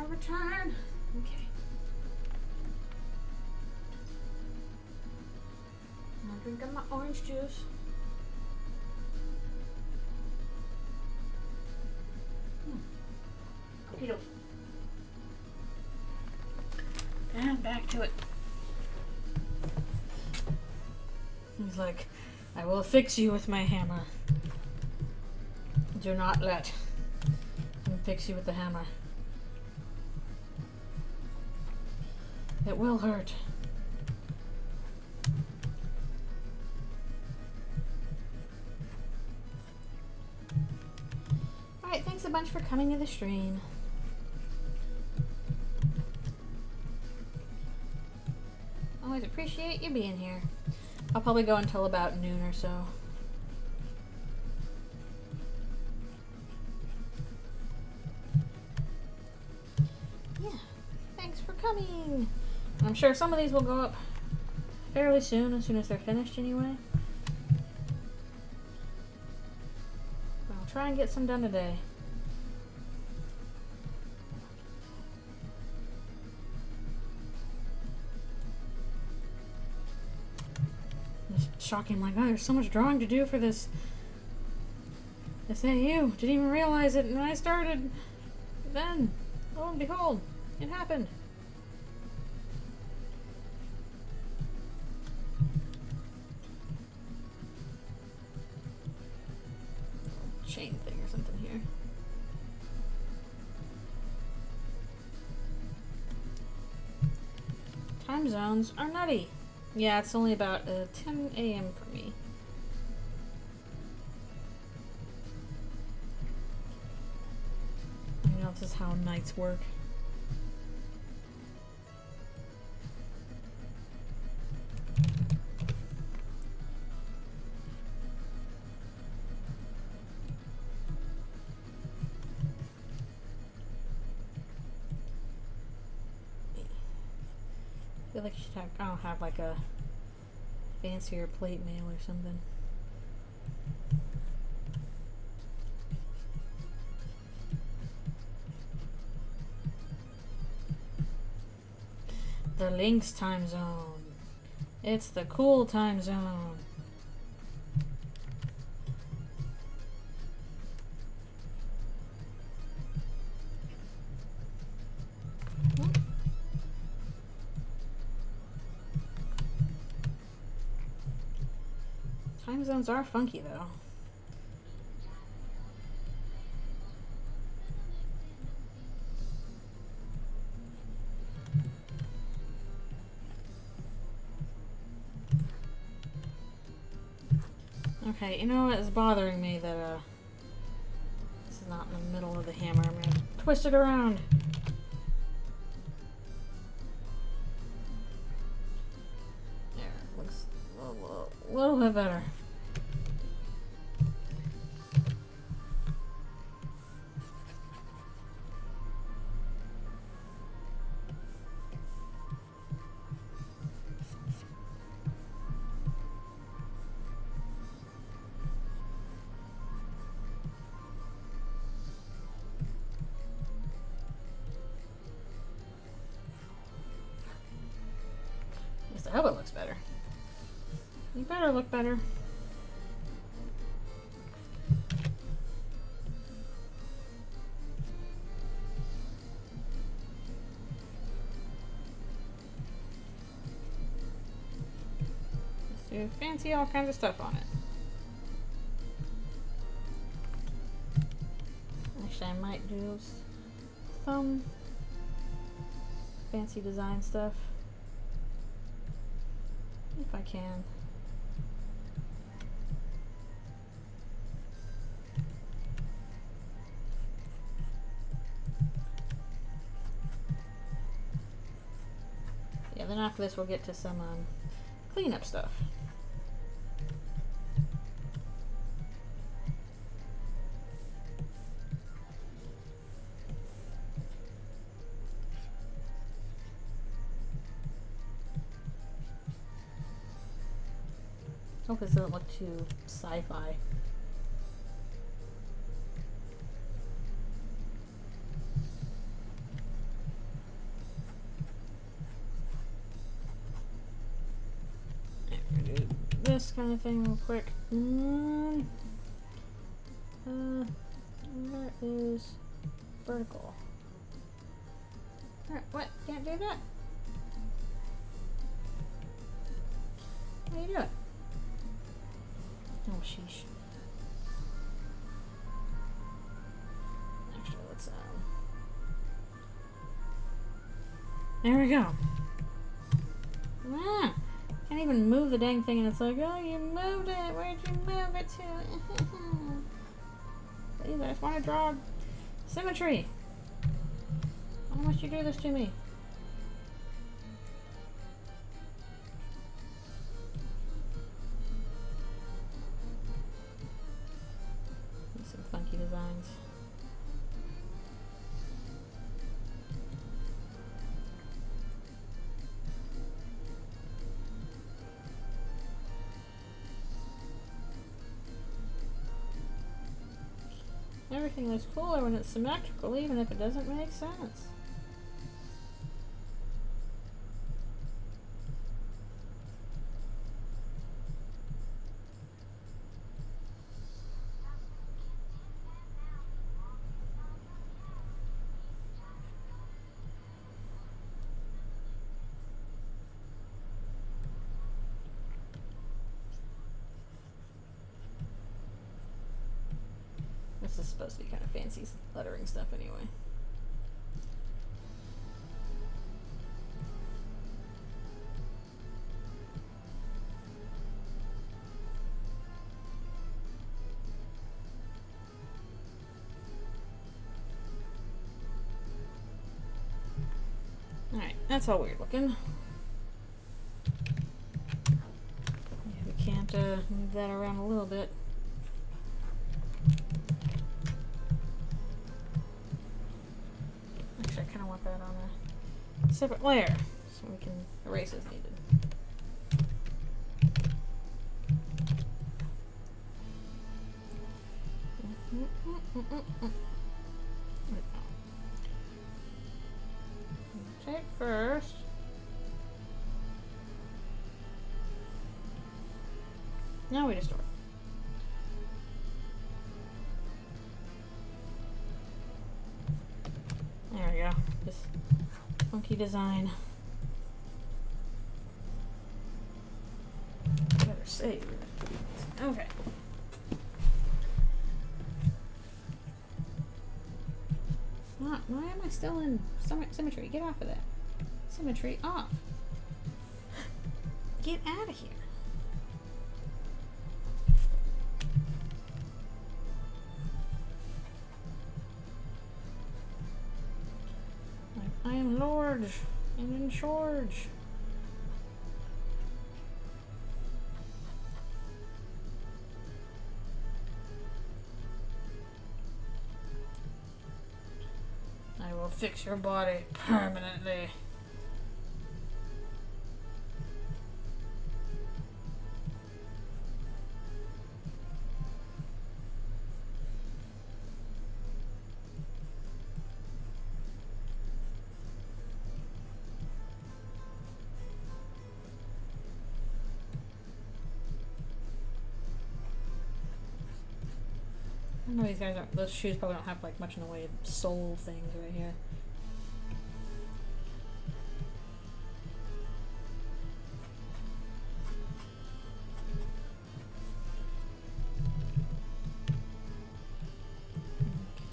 Return. Okay. I'm drinking my orange juice. Okie doke. And back to it. He's like, I will fix you with my hammer. Do not let him fix you with the hammer. It will hurt. Alright, thanks a bunch for coming to the stream. Always appreciate you being here. I'll probably go until about noon or so. Yeah, thanks for coming. I'm sure some of these will go up fairly soon, as soon as they're finished anyway. I'll try and get some done today. Shocking, like, oh, there's so much drawing to do for this AU. Didn't even realize it, and when I started, then, lo and behold, it happened. Chain thing or something here. Time zones are nutty. Yeah, it's only about 10 a.m. for me. You know, this is how nights work. I feel like you should have, I'll have like a fancier plate mail or something. The Lynx time zone. It's the cool time zone. Time zones are funky though. Okay, you know what is bothering me that this is not in the middle of the hammer. I'm gonna twist it around. There, it looks a little bit better. I hope it looks better. You better look better. Let's do fancy all kinds of stuff on it. Actually, I might do some fancy design stuff. If I can. Yeah, then after this we'll get to some cleanup stuff. Hope this doesn't look too sci-fi. We're gonna do this kind of thing real quick. Where is vertical? What? Can't do that? How you doing? Oh, sheesh. Actually, let's, there we go. Ah, can't even move the dang thing, and it's like, oh, you moved it. Where'd you move it to? Please, I just want to draw symmetry. Why must you do this to me? Some funky designs. Everything looks cooler when it's symmetrical, even if it doesn't make sense. This is supposed to be kind of fancy lettering stuff anyway. Alright, that's all weird looking. Yeah, we can't move that around a little bit. Actually, I kind of want that on a separate layer so we can erase as needed. Take first. Now we distort. There we go. This funky design. Better save. Okay. Why am I still in symmetry? Get off of that. Symmetry off. Get out of here. I am Lord and in charge. I will fix your body permanently. I know these guys aren't, those shoes probably don't have like much in the way of soul things right here.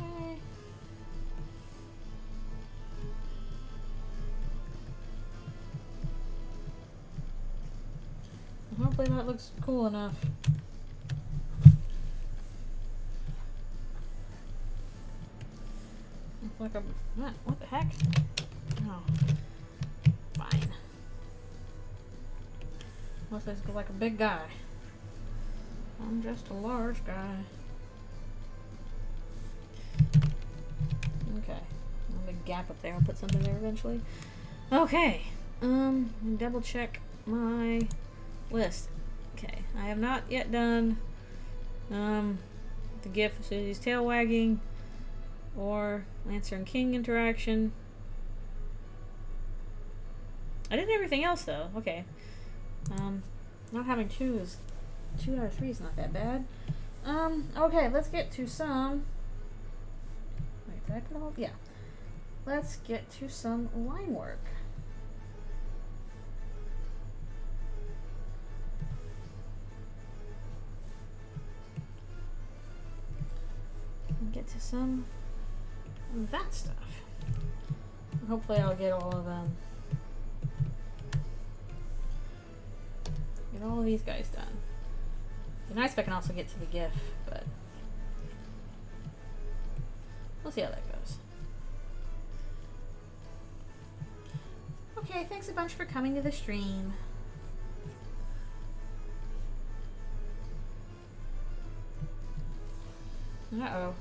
Okay. Well, hopefully that looks cool enough. Like a what the heck? Oh, fine. Unless this goes like a big guy. I'm just a large guy. Okay, a big gap up there. I'll put something there eventually. Okay. Double check my list. Okay, I have not yet done the GIF of Susie's tail wagging. Or Lancer and King interaction. I did everything else though. Okay. Not having 2 out of 3 is not that bad. Okay, let's get to some. Wait, did I put all? Yeah. let's get to some line work. Get to some of that stuff. Hopefully I'll get all of them. Get all of these guys done. It'd be nice if I can also get to the GIF, but we'll see how that goes. Okay, thanks a bunch for coming to the stream. Uh-oh.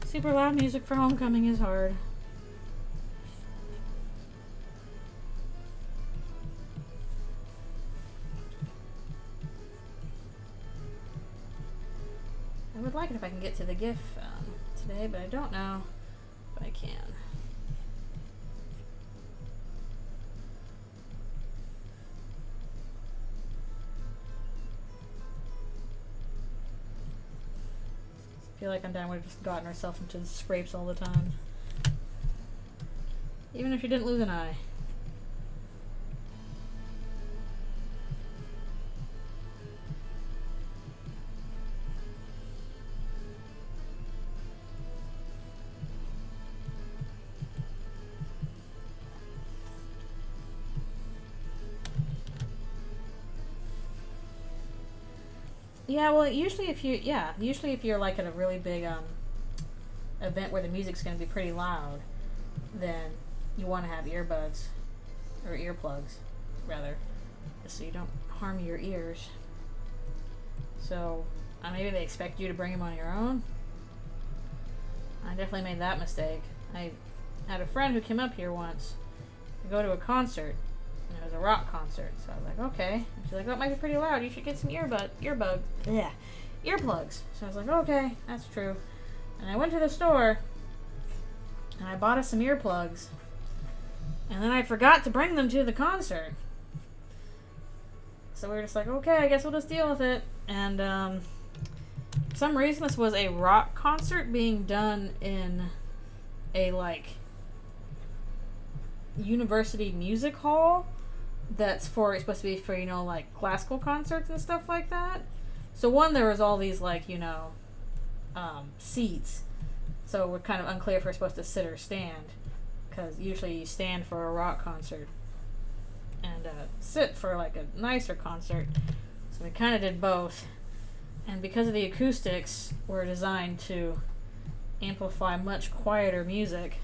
Super loud music for homecoming is hard. I would like it if I can get to the GIF today, but I don't know if I can. I feel like I'm down. We've just gotten ourselves into the scrapes all the time. Even if you didn't lose an eye. Yeah, well, usually if you're like at a really big event where the music's going to be pretty loud, then you want to have earbuds or earplugs, rather, just so you don't harm your ears. So maybe they expect you to bring them on your own. I definitely made that mistake. I had a friend who came up here once to go to a concert. And it was a rock concert, so I was like, okay. And she's like, that might be pretty loud. You should get some earplugs. So I was like, okay, that's true. And I went to the store, and I bought us some earplugs. And then I forgot to bring them to the concert. So we were just like, okay, I guess we'll just deal with it. And for some reason, this was a rock concert being done in a, like, university music hall that's supposed to be for, you know, like classical concerts and stuff like that. So there was all these, like, you know, seats, so we're kind of unclear if we're supposed to sit or stand, because usually you stand for a rock concert and sit for like a nicer concert. So we kind of did both, and because of the acoustics were designed to amplify much quieter music,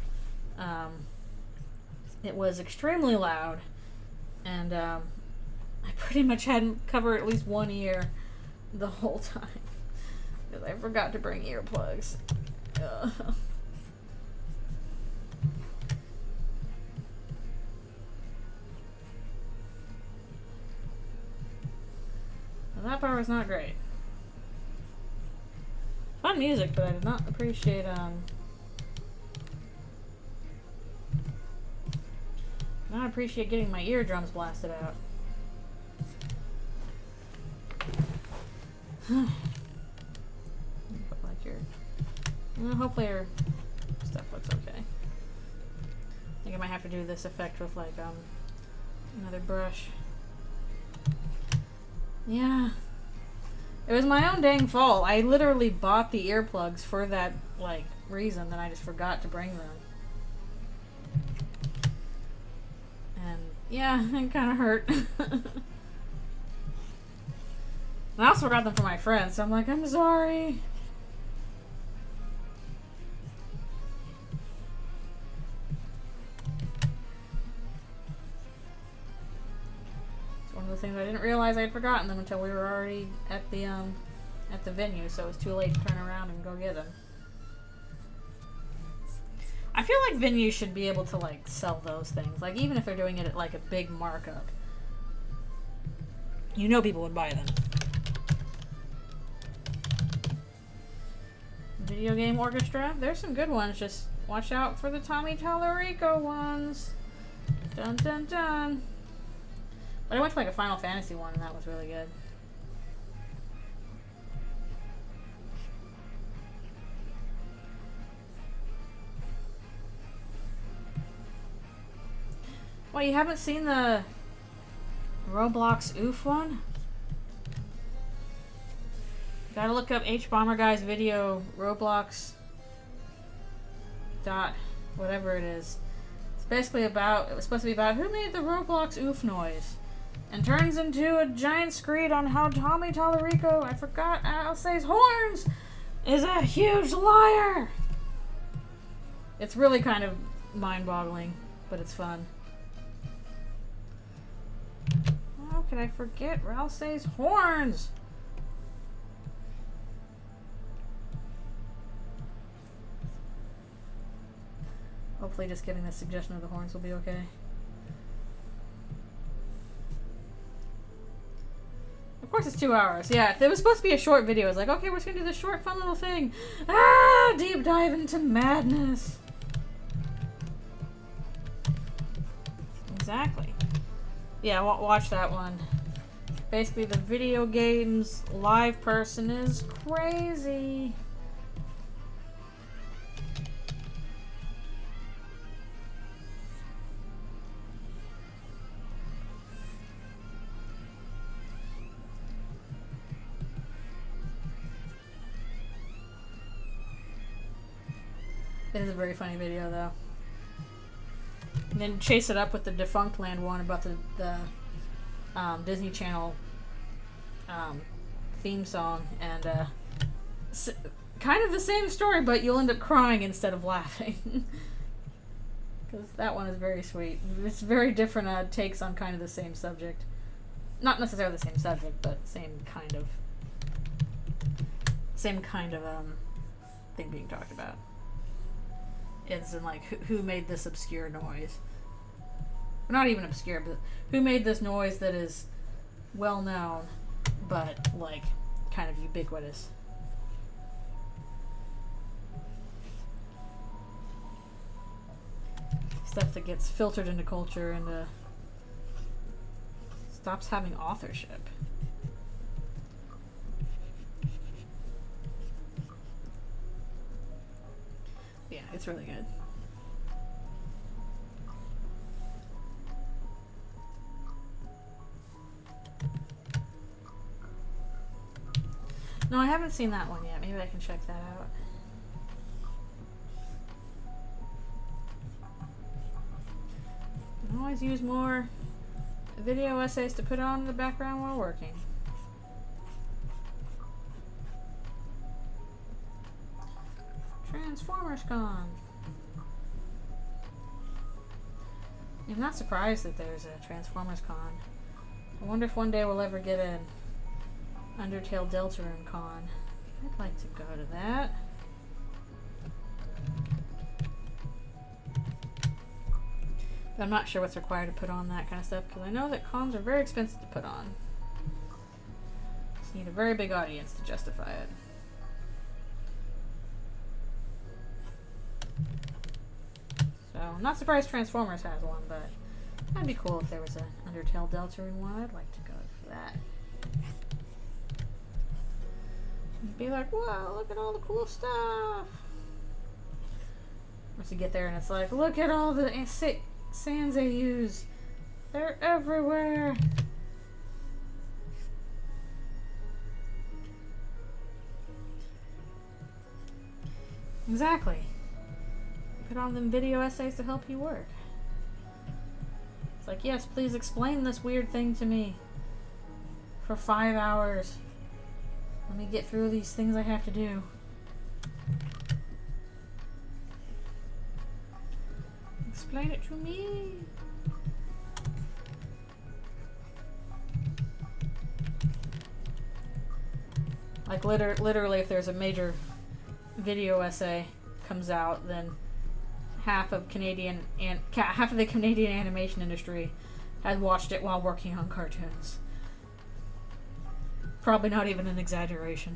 it was extremely loud, and I pretty much hadn't covered at least one ear the whole time because I forgot to bring earplugs. Ugh. Well, that part was not great. Fun music, but I did not appreciate getting my eardrums blasted out. Hopefully your stuff looks okay. I think I might have to do this effect with like another brush. Yeah. It was my own dang fault. I literally bought the earplugs for that like reason, then I just forgot to bring them. And yeah, it kind of hurt. I also got them for my friends, so I'm like, I'm sorry. It's one of the things I didn't realize I had forgotten them until we were already at the venue, so it was too late to turn around and go get them. I feel like venues should be able to like sell those things, like even if they're doing it at like a big markup. You know people would buy them. Video game orchestra. There's some good ones. Just watch out for the Tommy Tallarico ones. Dun dun dun. But I went to like a Final Fantasy one and that was really good. Well, you haven't seen the Roblox oof one? Gotta look up H Bomber Guy's video, Roblox dot whatever it is. It's basically about, it was supposed to be about who made the Roblox oof noise. And turns into a giant screed on how Tommy Tallarico, I forgot, I'll say his horns, is a huge liar. It's really kind of mind-boggling, but it's fun. How could I forget Ralsei's horns? Hopefully just getting the suggestion of the horns will be okay. Of course it's 2 hours. Yeah, it was supposed to be a short video. It's like, okay, we're just gonna do this short, fun little thing. Ah, deep dive into madness. Exactly. Yeah, watch that one. Basically, the video games live person is crazy. It is a very funny video, though. And then chase it up with the Defunct Land one about the Disney Channel theme song, and kind of the same story, but you'll end up crying instead of laughing. Because that one is very sweet. It's very different takes on kind of the same subject. Not necessarily the same subject, but same kind of thing being talked about. It's in like who made this obscure noise. Not even obscure, but who made this noise that is well known, but like kind of ubiquitous. Stuff that gets filtered into culture and stops having authorship. Yeah, it's really good. No, I haven't seen that one yet. Maybe I can check that out. You can always use more video essays to put on in the background while working. Transformers Con. I'm not surprised that there's a Transformers Con. I wonder if one day we'll ever get an Undertale Deltarune Con. I'd like to go to that. But I'm not sure what's required to put on that kind of stuff, because I know that cons are very expensive to put on. You need a very big audience to justify it. So, I'm not surprised Transformers has one, but that'd be cool if there was an Undertale Deltarune one. I'd like to go for that. Be like, wow, look at all the cool stuff. Once you get there and it's like, look at all the sands they use. They're everywhere. Exactly. Put on them video essays to help you work. It's like, yes, please explain this weird thing to me for 5 hours. Let me get through these things I have to do. Explain it to me. Like literally, if there's a major video essay comes out, then half of the Canadian animation industry has watched it while working on cartoons. Probably not even an exaggeration.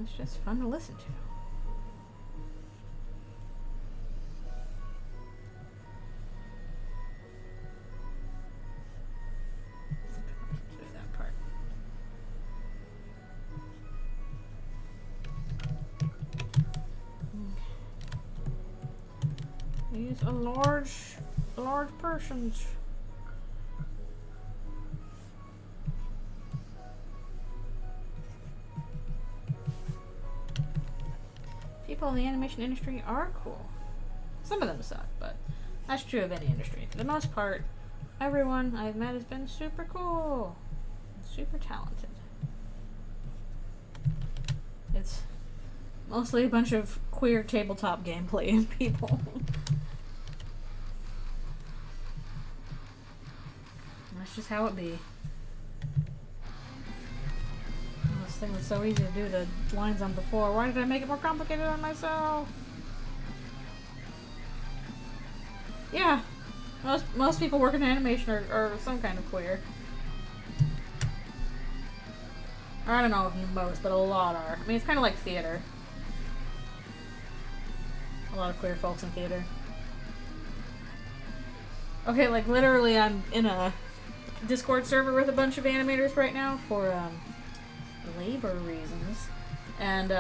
It's just fun to listen to. There's that part. Use a large persons. People in the animation industry are cool. Some of them suck, but that's true of any industry. For the most part, everyone I've met has been super cool, super talented. It's mostly a bunch of queer tabletop gameplay people. That's just how it be. This thing was so easy to do the lines on before. Why did I make it more complicated on myself? Yeah, most people working in animation are some kind of queer. Or I don't know if most, but a lot are. I mean, it's kind of like theater. A lot of queer folks in theater. Okay, like literally I'm in a Discord server with a bunch of animators right now for labor reasons, and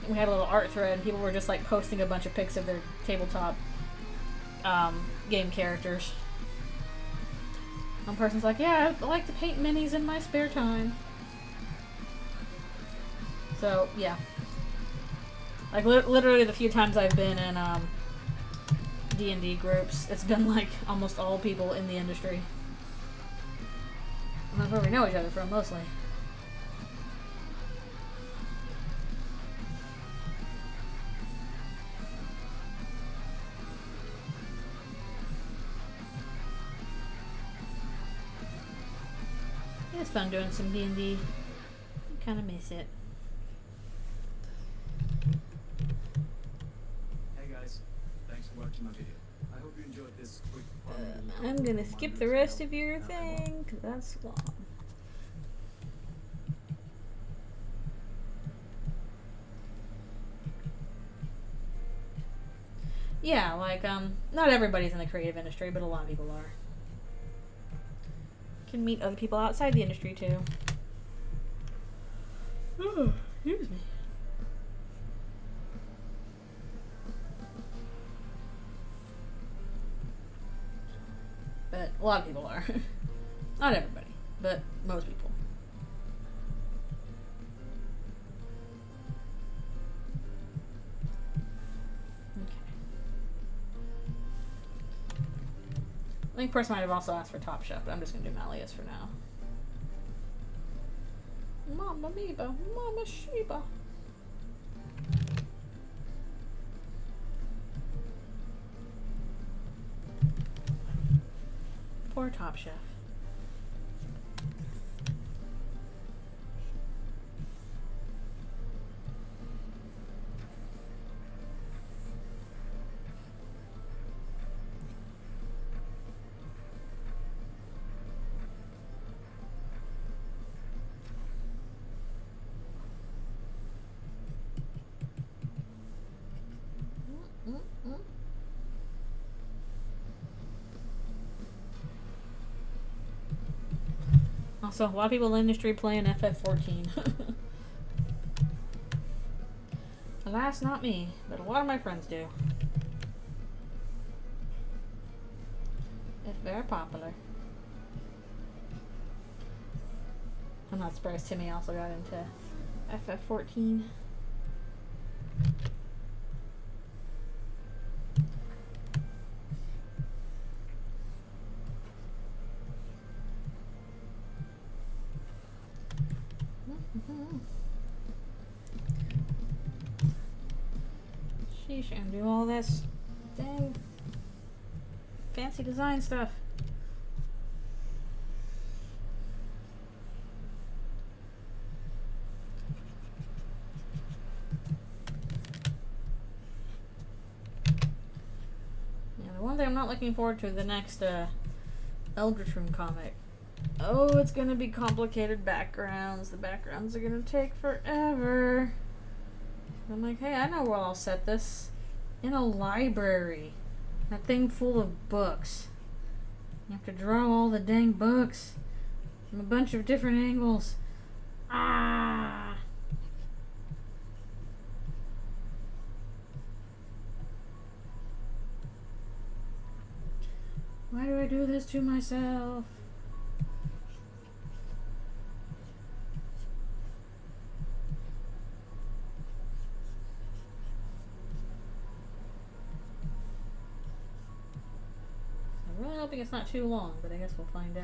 we had a little art thread and people were just like posting a bunch of pics of their tabletop game characters. One person's like, yeah, I like to paint minis in my spare time. So yeah, like literally the few times I've been in D&D groups, it's been like almost all people in the industry. And that's where we know each other from, mostly. It's fun doing some D&D. I kind of miss it. Hey guys, thanks for watching my video. I hope you enjoyed this quick I'm gonna skip the rest of your thing, because that's long. Yeah, like, not everybody's in the creative industry, but a lot of people are. Can meet other people outside the industry, too. Oh, excuse me. But a lot of people are. Not everybody, but most people. Okay. I think person might have also asked for Top Chef, but I'm just going to do Malleus for now. Mama Meba, Mama Sheba. Poor Top Chef. Also, a lot of people in the industry playing FF14. Alas, not me, but a lot of my friends do. It's very popular. I'm not surprised Timmy also got into FF14. Sheesh, and do all this dang fancy design stuff. Yeah, the one thing I'm not looking forward to the next Eldritchrune comic. Oh, it's gonna be complicated backgrounds. The backgrounds are gonna take forever. I'm like, hey, I know where I'll set this. In a library. That thing full of books. You have to draw all the dang books from a bunch of different angles. Ah! Why do I do this to myself? I'm really hoping it's not too long, but I guess we'll find out.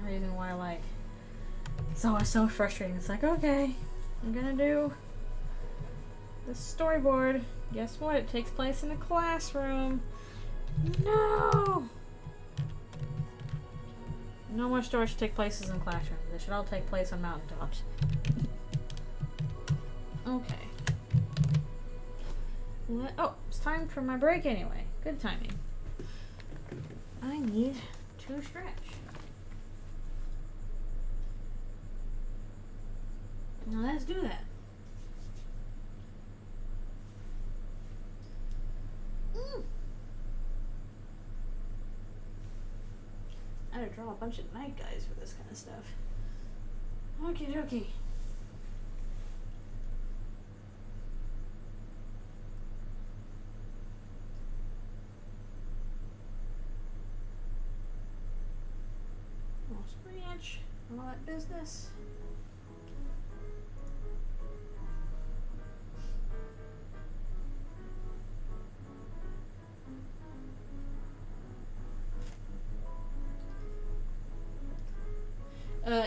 Reason why, like, it's always so frustrating. It's like, okay, I'm gonna do the storyboard. Guess what? It takes place in a classroom. No! No more stories should take places in classrooms. They should all take place on mountaintops. Okay. Oh, it's time for my break anyway. Good timing. I need to stretch. Now let's do that. I gotta draw a bunch of night guys for this kind of stuff. Okie dokie. Lost branch, all that business.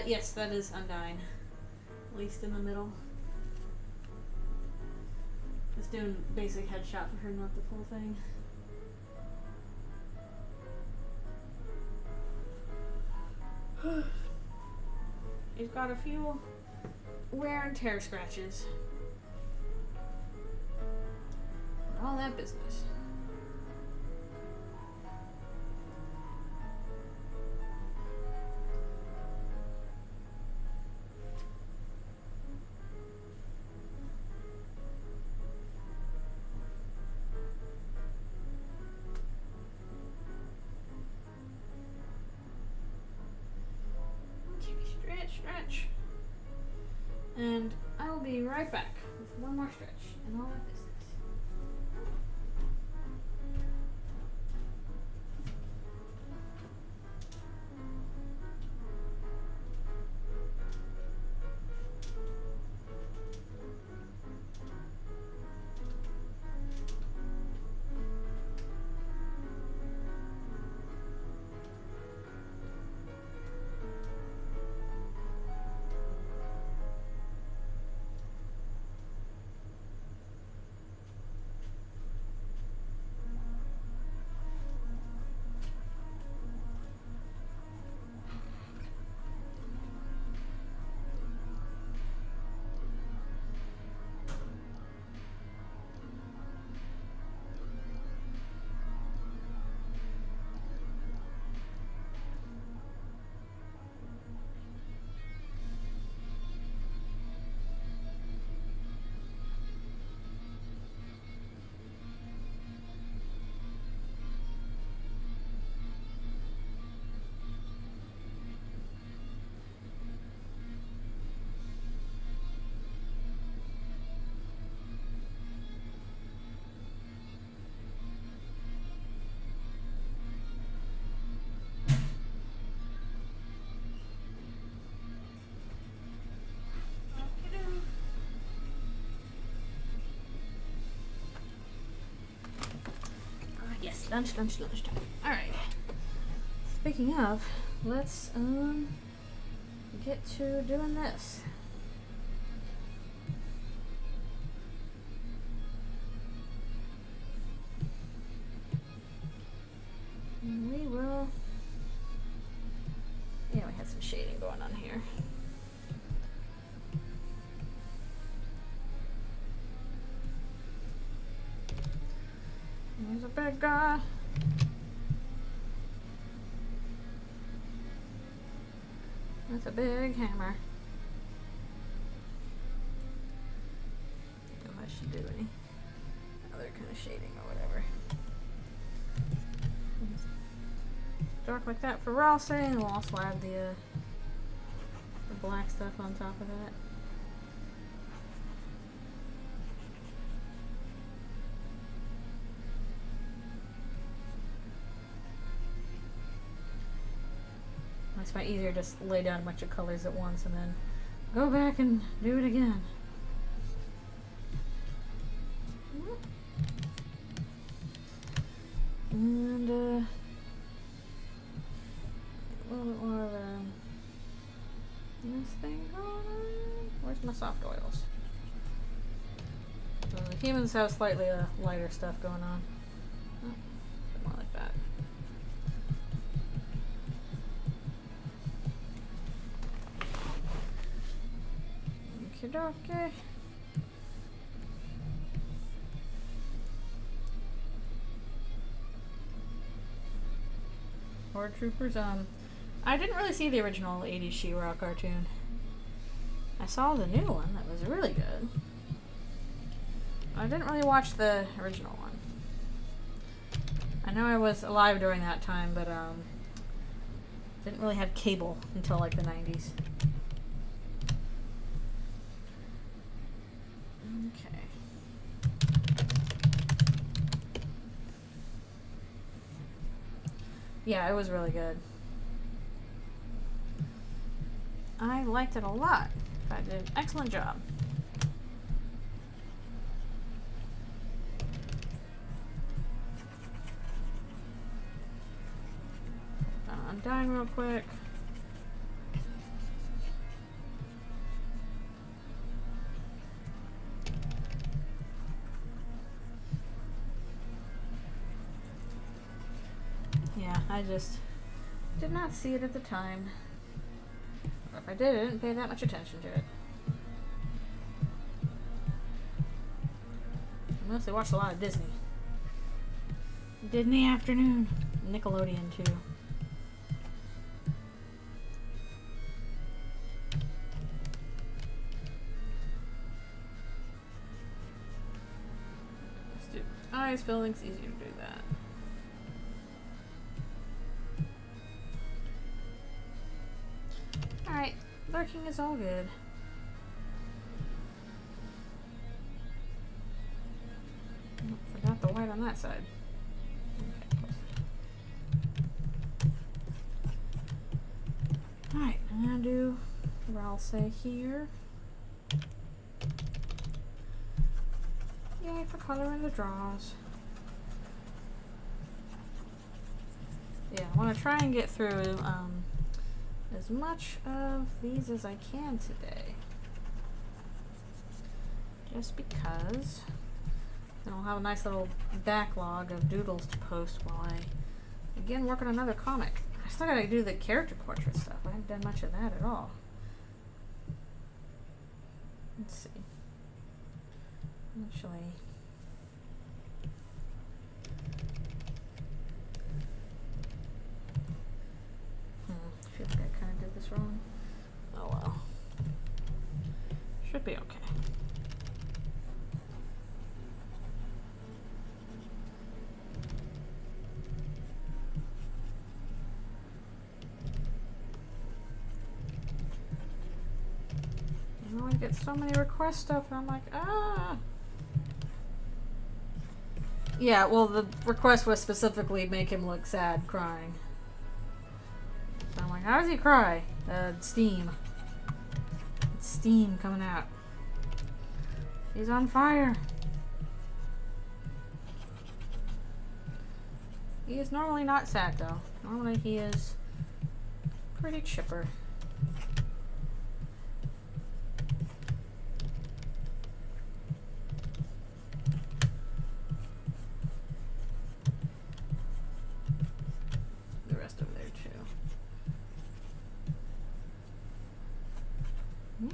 Yes, that is Undyne. At least in the middle. Just doing basic headshot for her, not the full thing. He's got a few wear and tear scratches. All that business. Stretch. And I will be right back with one more stretch and all that business. Lunchtime. Alright. Speaking of, let's get to doing this. And we will. Yeah, we had some shading going on here. There's a big guy. That's a big hammer. I don't know if I should do any other kind of shading or whatever. Dark like that for Ralsei, and we'll also add the black stuff on top of that. It's much easier to just lay down a bunch of colors at once and then go back and do it again. And a little bit more of this thing going on. Where's my soft oils? So the humans have slightly lighter stuff going on. Oh, a bit more like that. Okay. Horde Troopers. I didn't really see the original 80s She-Ra cartoon. I saw the new one that was really good. I didn't really watch the original one. I know I was alive during that time, but didn't really have cable until like the 90s. Okay. Yeah, it was really good. I liked it a lot. I did an excellent job. I'm dying real quick. Yeah, I just did not see it at the time. Or if I did, I didn't pay that much attention to it. I mostly watched a lot of Disney. Disney Afternoon. Nickelodeon, too. Let's do eyes filling's easier to do that. Alright, lurking is all good. Oh, forgot the white on that side. Okay, alright, I'm gonna do Ralsei here. Yay for coloring the draws. Yeah, I want to try and get through as much of these as I can today. Just because then I'll have a nice little backlog of doodles to post while I again work on another comic. I still gotta do the character portrait stuff. I haven't done much of that at all. Let's see. Actually, I feel like I kind of did this wrong. Oh well. Should be okay. I get so many request stuff and I'm like, ah. Yeah, well the request was specifically make him look sad crying. So I'm like, how does he cry? Steam. It's steam coming out. He's on fire. He is normally not sad though. Normally he is pretty chipper. The rest over there too.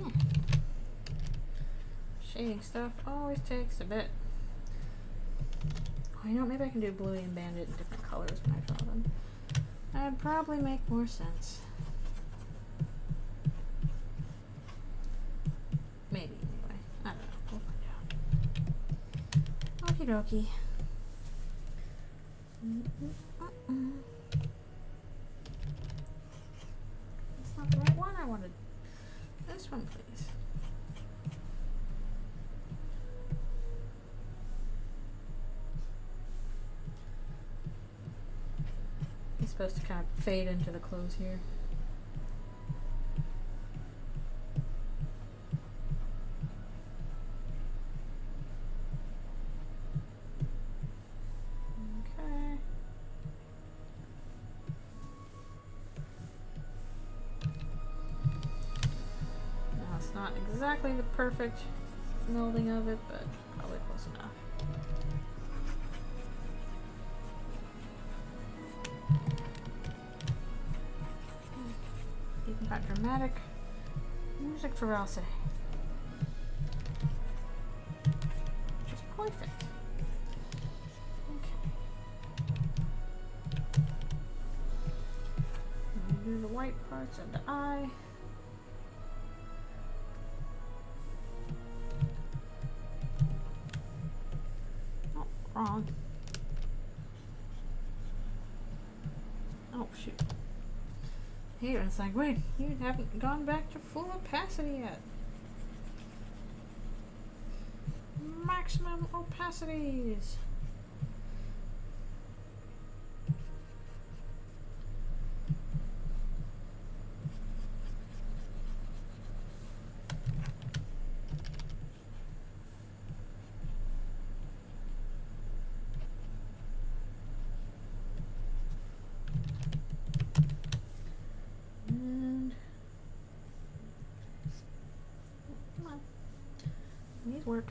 Yeah. Shading stuff always takes a bit. Oh, you know, maybe I can do Bluey and Bandit in different colors when I draw them. That'd probably make more sense. Maybe, anyway. I don't know. We'll find out. Okie dokie. That's not the right one. I wanted this one, please. He's supposed to kind of fade into the clothes here. Okay. Now it's not exactly the perfect melding of it, but probably close enough. Even got dramatic music for Elsa. Just perfect. Okay. Do the white parts of the eye. Oh, wrong. Oh, shoot. Here, it's like, wait, you haven't gone back to full opacity yet. Maximum opacities. These work.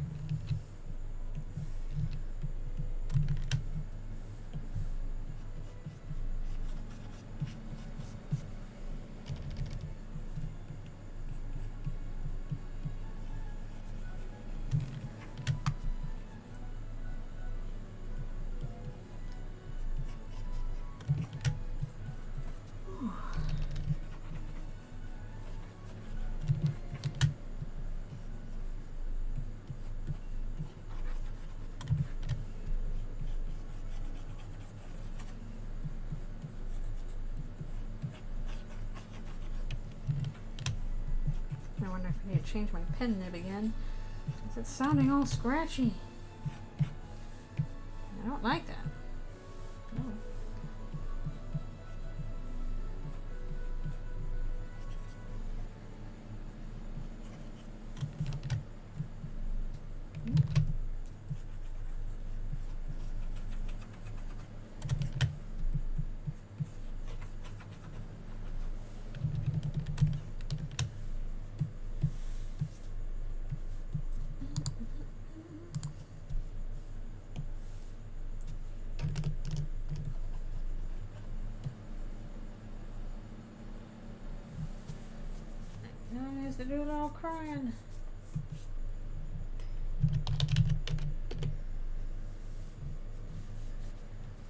I wonder if I need to change my pen nib again, because it's sounding all scratchy. I don't like that. No. Now is the dude all crying.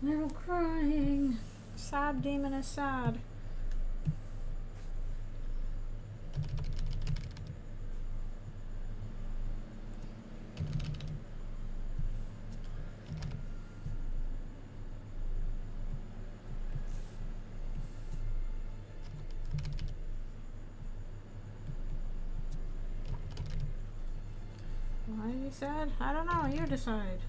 Little crying. Sad demon is sad. Why is he sad? I don't know. You decide.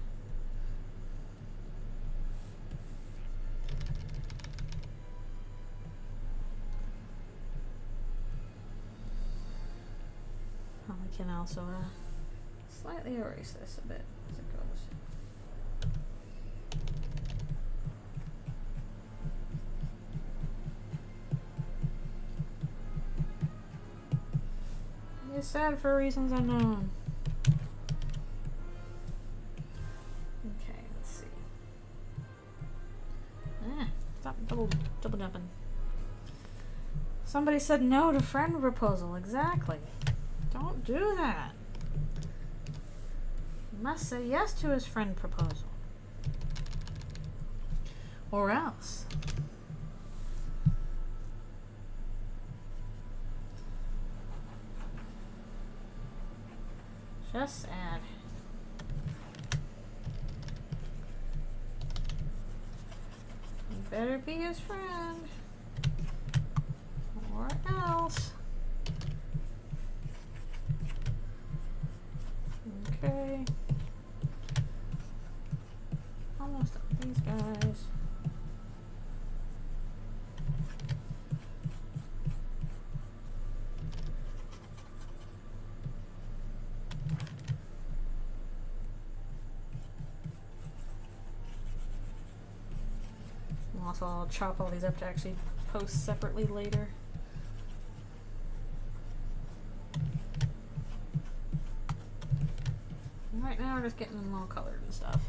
I can also slightly erase this a bit as it goes. sad for reasons unknown. Okay, let's see. Stop double jumping. Somebody said no to friend proposal. Exactly. Don't do that. You must say yes to his friend proposal. Or else. Just sad. You better be his friend. Or else. Okay. Almost done with these guys. Also, I'll chop all these up to actually post separately later. Right now, we're just getting them all colored and stuff.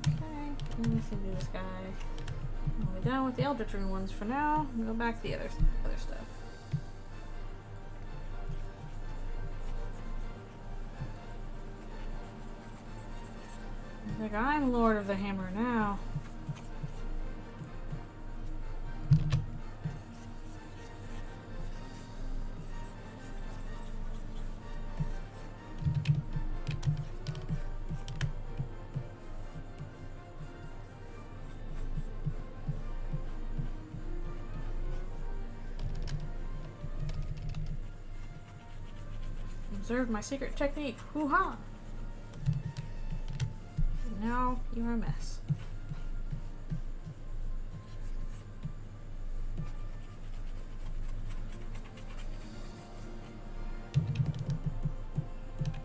Okay, let me see this guy. We're done with the Eldritchrune ones for now. We'll go back to the other stuff. Like, I'm Lord of the Hammer now. Observe my secret technique. Hoo-ha! Now you're a mess.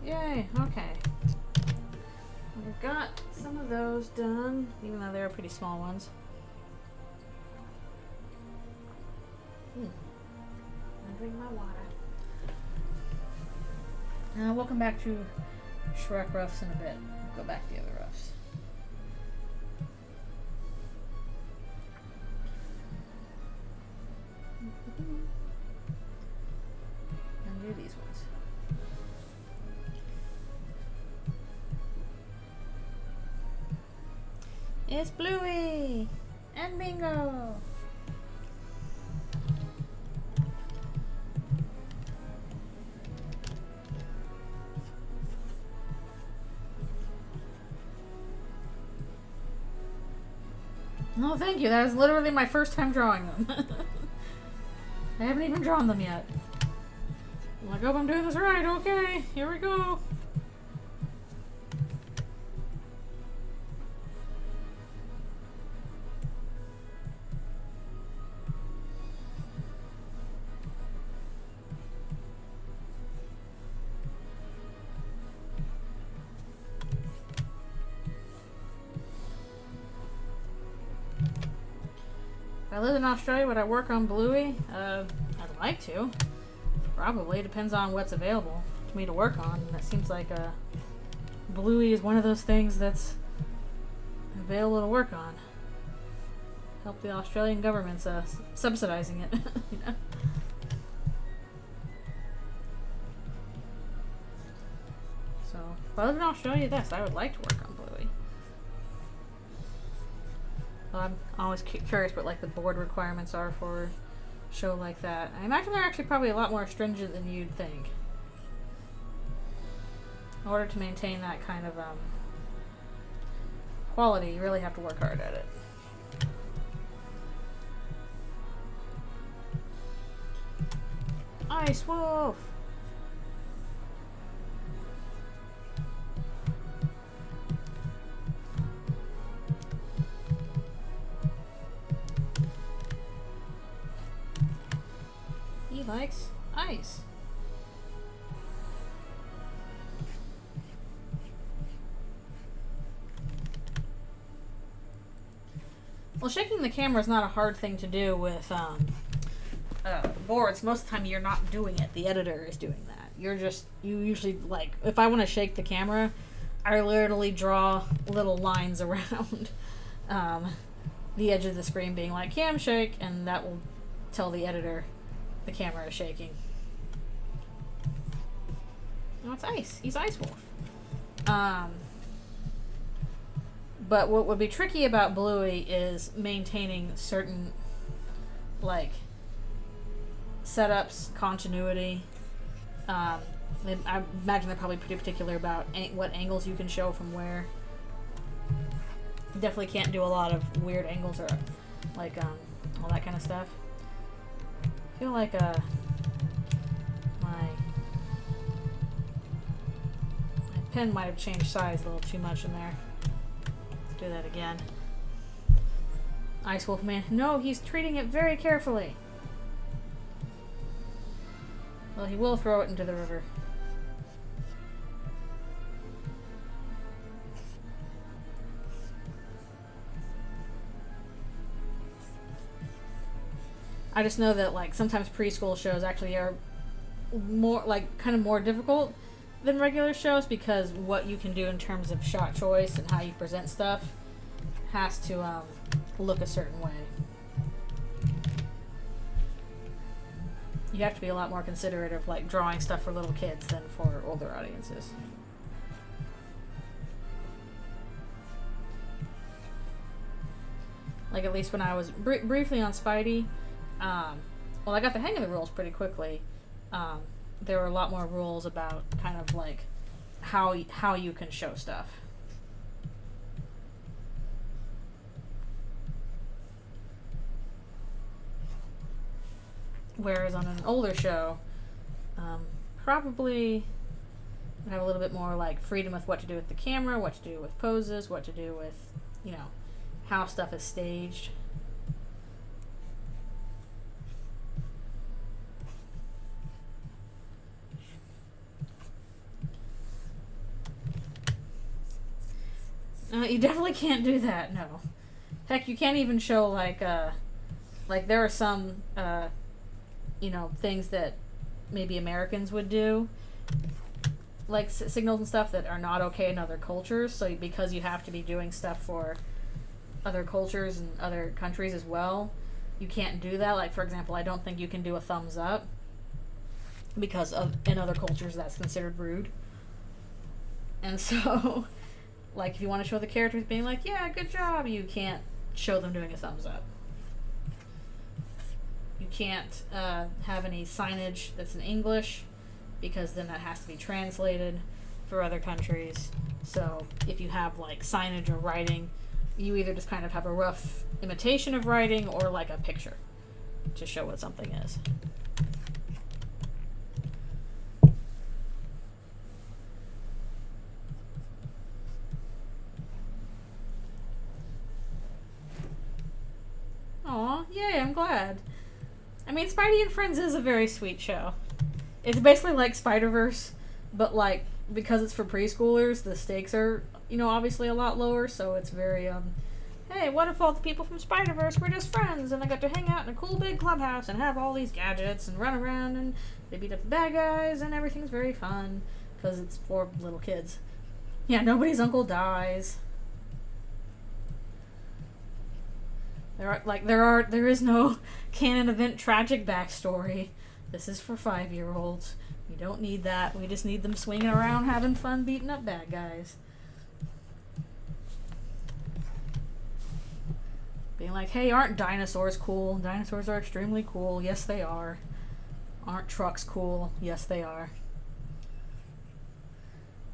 Yay, okay. We've got some of those done, even though they're pretty small ones. I'll drink my water. We'll come back to Shrek roughs in a bit. Go back to the other roughs. And do these ones. It's Bluey and Bingo. No, thank you. That is literally my first time drawing them. I haven't even drawn them yet. I'm like, oh, I'm doing this right. Okay, here we go. If I lived in Australia, would I work on Bluey? I'd like to. Probably. Depends on what's available to me to work on. And it seems like Bluey is one of those things that's available to work on. Help the Australian government's subsidizing it. You know? So, if I lived in Australia, yes, I would like to work on Bluey. I'm always curious what like the board requirements are for a show like that. I imagine they're actually probably a lot more stringent than you'd think. In order to maintain that kind of quality, you really have to work hard at it. Ice Wolf! He likes ice. Well, shaking the camera is not a hard thing to do with boards. Most of the time you're not doing it. The editor is doing that. You usually, like, if I want to shake the camera, I literally draw little lines around the edge of the screen being like, cam shake, and that will tell the editor the camera is shaking. Oh, it's Ice. He's Ice Wolf. But what would be tricky about Bluey is maintaining certain, like, setups, continuity. I imagine they're probably pretty particular about what angles you can show from where. You definitely can't do a lot of weird angles or, like, all that kind of stuff. I feel like, my pen might have changed size a little too much in there. Let's do that again. Ice Wolf Man. No, he's treating it very carefully. Well, he will throw it into the river. I just know that, like, sometimes preschool shows actually are more, like, kind of more difficult than regular shows because what you can do in terms of shot choice and how you present stuff has to look a certain way. You have to be a lot more considerate of, like, drawing stuff for little kids than for older audiences. Like, at least when I was briefly on Spidey, well, I got the hang of the rules pretty quickly. There were a lot more rules about kind of, like, how you can show stuff. Whereas on an older show, probably would have a little bit more, like, freedom with what to do with the camera, what to do with poses, what to do with, you know, how stuff is staged. You definitely can't do that, no. Heck, you can't even show, like there are some, you know, things that maybe Americans would do, like signals and stuff that are not okay in other cultures, so because you have to be doing stuff for other cultures and other countries as well, you can't do that. Like, for example, I don't think you can do a thumbs up, because in other cultures that's considered rude. And so... like, if you want to show the characters being like, yeah, good job, you can't show them doing a thumbs up. You can't have any signage that's in English, because then that has to be translated for other countries. So if you have, like, signage or writing, you either just kind of have a rough imitation of writing or, like, a picture to show what something is. Aw, yay, I'm glad. I mean, Spidey and Friends is a very sweet show. It's basically like Spider-Verse, but, like, because it's for preschoolers, the stakes are, you know, obviously a lot lower, so it's very, hey, what if all the people from Spider-Verse were just friends, and they got to hang out in a cool big clubhouse and have all these gadgets and run around, and they beat up the bad guys, and everything's very fun, because it's for little kids. Yeah, nobody's uncle dies. There is no canon event tragic backstory. This is for 5-year-olds. We don't need that. We just need them swinging around, having fun, beating up bad guys. Being like, hey, aren't dinosaurs cool? Dinosaurs are extremely cool. Yes, they are. Aren't trucks cool? Yes, they are.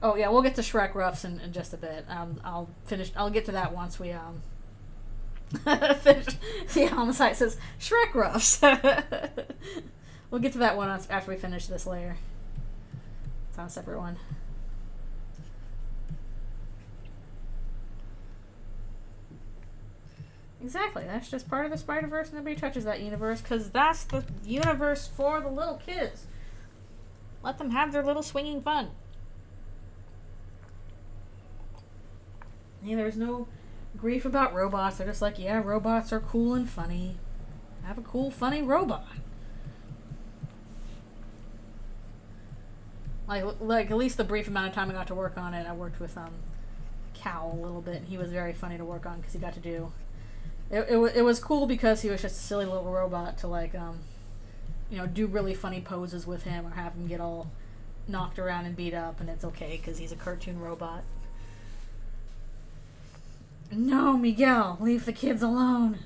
Oh, yeah, we'll get to Shrek Ruffs in just a bit. I'll get to that once we, finish. See, Homicide says Shrek Ruffs. We'll get to that one after we finish this layer. It's on a separate one. Exactly. That's just part of the Spider-Verse. Nobody touches that universe because that's the universe for the little kids. Let them have their little swinging fun. Yeah, there's no grief about robots. They're just like, yeah, robots are cool and funny. Have a cool, funny robot. Like at least the brief amount of time I got to work on it, I worked with Cal a little bit, and he was very funny to work on because he got to do. It was cool because he was just a silly little robot to like you know, do really funny poses with him or have him get all knocked around and beat up, and it's okay because he's a cartoon robot. No, Miguel, leave the kids alone.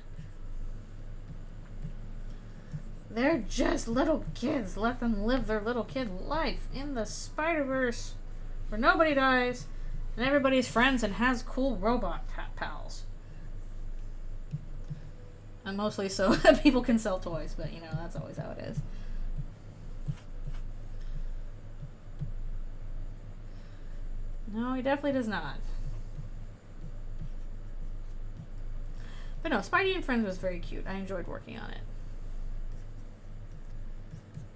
They're just little kids. Let them live their little kid life in the Spider-Verse where nobody dies and everybody's friends and has cool robot pals. And mostly so people can sell toys, but you know, that's always how it is. No, he definitely does not. But no, Spidey and Friends was very cute. I enjoyed working on it.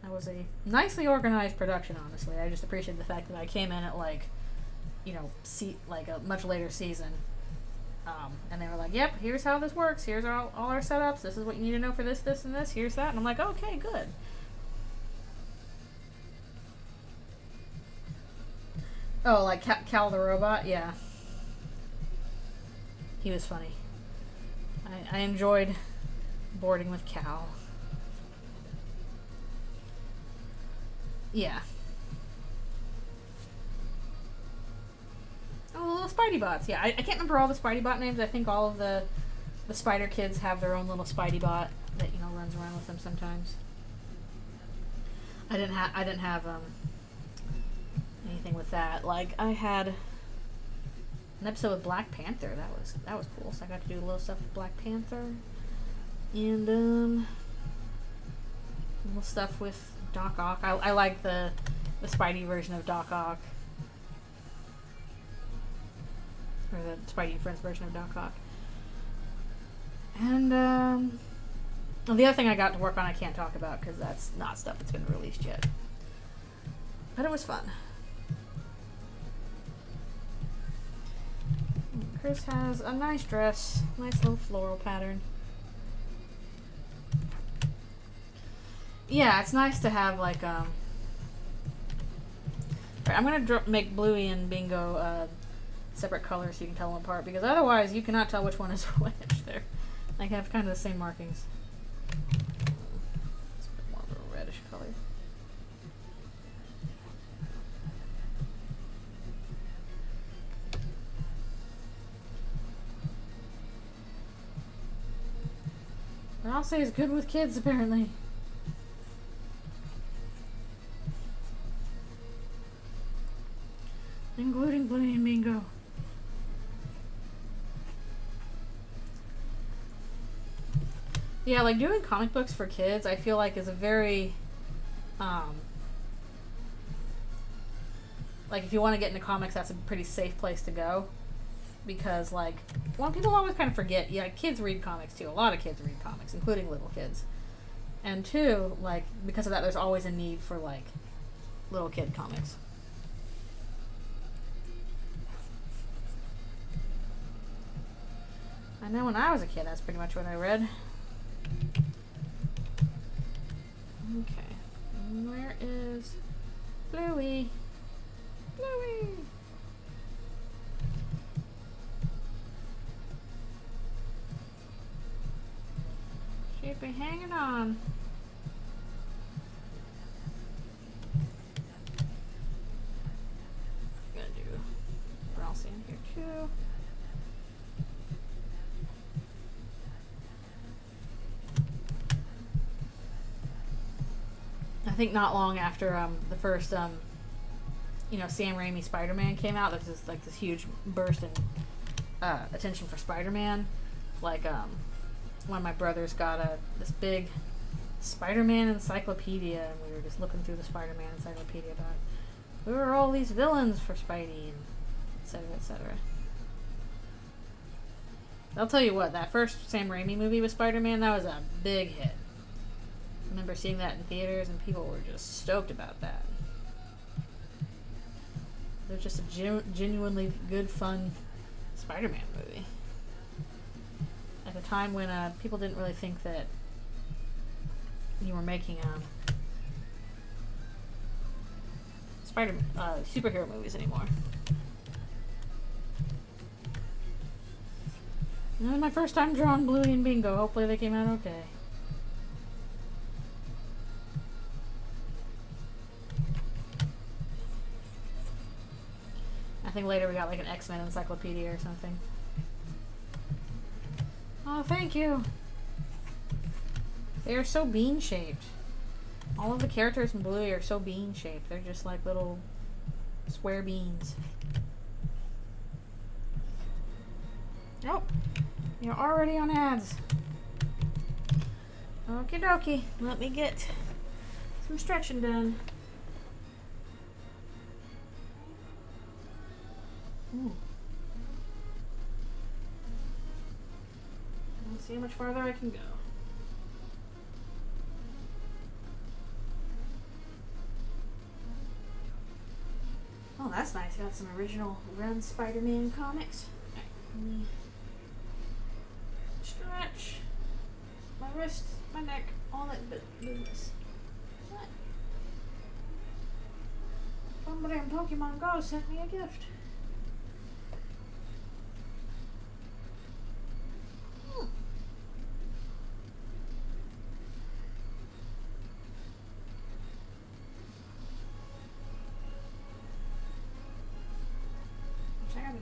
That was a nicely organized production, honestly. I just appreciate the fact that I came in at like, you know, like a much later season. And they were like, yep, here's how this works. Here's all our setups. This is what you need to know for this, this, and this. Here's that. And I'm like, okay, good. Oh, like Cal the robot? Yeah. He was funny. I enjoyed boarding with Cal. Yeah. Oh, the little Spidey bots. Yeah, I can't remember all the Spidey bot names. I think all of the Spider kids have their own little Spidey bot that, you know, runs around with them sometimes. I didn't have anything with that. Like, I had an episode with Black Panther. That was cool. So I got to do a little stuff with Black Panther. And little stuff with Doc Ock. I like the Spidey version of Doc Ock. Or the Spidey and Friends version of Doc Ock. And the other thing I got to work on I can't talk about because that's not stuff that's been released yet. But it was fun. Chris has a nice dress. Nice little floral pattern. Yeah, it's nice to have like Right, I'm gonna make Bluey and Bingo separate colors so you can tell them apart, because otherwise you cannot tell which one is which. They like have kind of the same markings. It's a bit more of a reddish color. But I'll say it's good with kids apparently. Including Bluey and Bingo. Yeah, like doing comic books for kids, I feel like is a very, like if you want to get into comics, that's a pretty safe place to go. Because like, one, people always kind of forget, yeah, kids read comics too. A lot of kids read comics, including little kids. And two, like, because of that, there's always a need for like, little kid comics. I know when I was a kid, that's pretty much what I read. Okay. Where is Bluey? Bluey! She'd be hanging on. Gonna do brown sand here too. I think not long after the first you know, Sam Raimi Spider-Man came out, there was this, like, this huge burst in attention for Spider-Man. Like one of my brothers got this big Spider-Man encyclopedia, and we were just looking through the Spider-Man encyclopedia about who are all these villains for Spidey, and etc., etc. I'll tell you what, that first Sam Raimi movie with Spider-Man, that was a big hit. I remember seeing that in theaters, and people were just stoked about that. It was just a genuinely good, fun Spider-Man movie. at a time when people didn't really think that you were making superhero movies anymore. This was my first time drawing Bluey and Bingo. Hopefully they came out okay. I think later we got like an X-Men encyclopedia or something. Oh, thank you. They are so bean-shaped. All of the characters in Bluey are so bean-shaped. They're just like little square beans. Nope. You're already on ads. Okie dokie. Let me get some stretching done. Ooh. Let's see how much farther I can go. Oh, that's nice. Got some original Run Spider-Man comics. Alright, let me stretch my wrist, my neck, all that business. What? Somebody in Pokemon Go sent me a gift.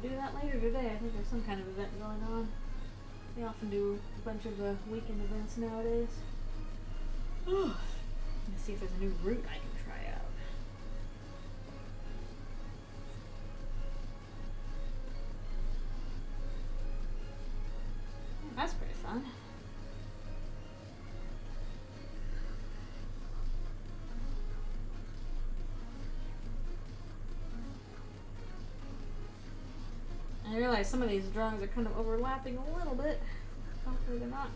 Do that later today. I think there's some kind of event going on. They often do a bunch of weekend events nowadays. Let's see if there's a new route I can try out. That's pretty fun. I realize some of these drawings are kind of overlapping a little bit. Hopefully they're not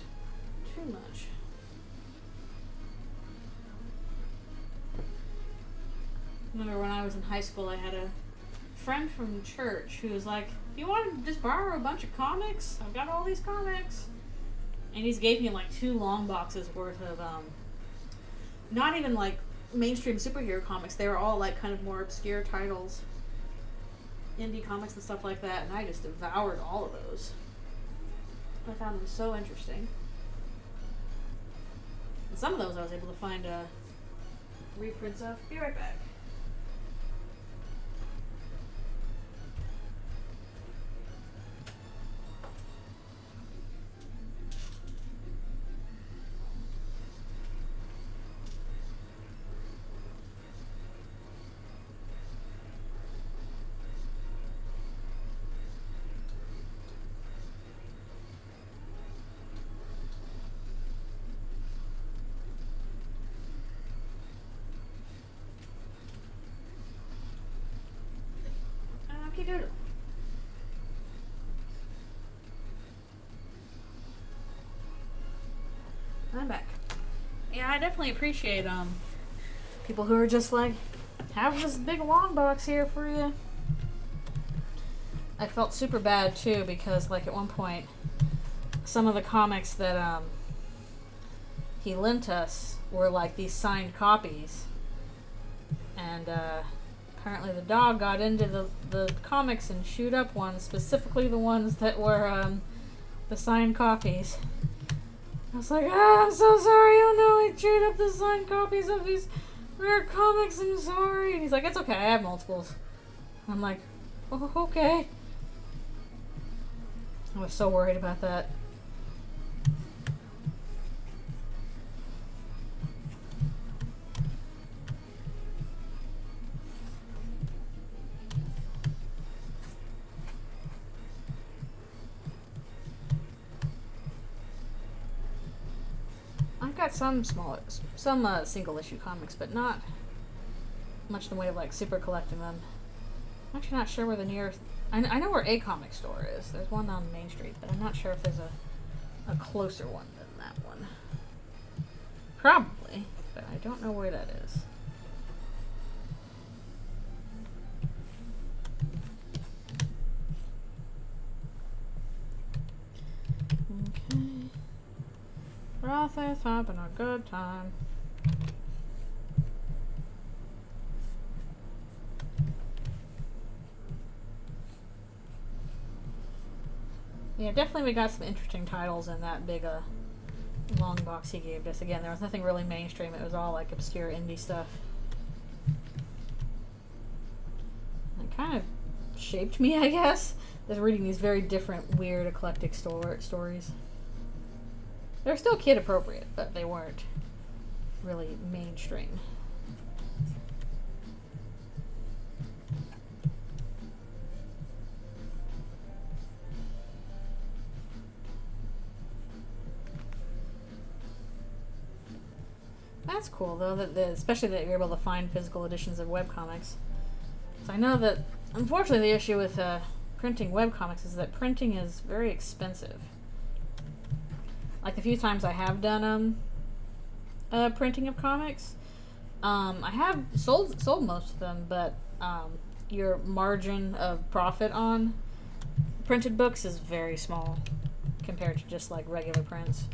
too much. Remember when I was in high school, I had a friend from church who was like, "You want to just borrow a bunch of comics? I've got all these comics." And he gave me like 2 long boxes worth of, not even like mainstream superhero comics. They were all like kind of more obscure titles. Indie comics and stuff like that, and I just devoured all of those. I found them so interesting. And some of those I was able to find reprints of. Be right back. Doodle. I'm back. Yeah, I definitely appreciate people who are just like, have this big long box here for you. I felt super bad too because like at one point some of the comics that he lent us were like these signed copies, and apparently the dog got into the comics and chewed up ones, specifically the ones that were the signed copies. I was like, I'm so sorry, oh no, I chewed up the signed copies of these rare comics, I'm sorry. And he's like, it's okay, I have multiples. I'm like, oh, okay. I was so worried about that. I've got some single issue comics, but not much in the way of like super collecting them. I'm actually not sure where the nearest. I know where a comic store is. There's one on Main Street, but I'm not sure if there's a closer one than that one. Probably, but I don't know where that is. Okay. Nothing's having a good time. Yeah, definitely we got some interesting titles in that big long box he gave us. Again, there was nothing really mainstream. It was all like obscure indie stuff. It kind of shaped me, I guess. Just reading these very different, weird, eclectic stories. They're still kid appropriate, but they weren't really mainstream. That's cool, though, especially that you're able to find physical editions of webcomics. So I know that, unfortunately, the issue with printing webcomics is that printing is very expensive. Like the few times I have done printing of comics, I have sold most of them, but your margin of profit on printed books is very small compared to just like regular prints.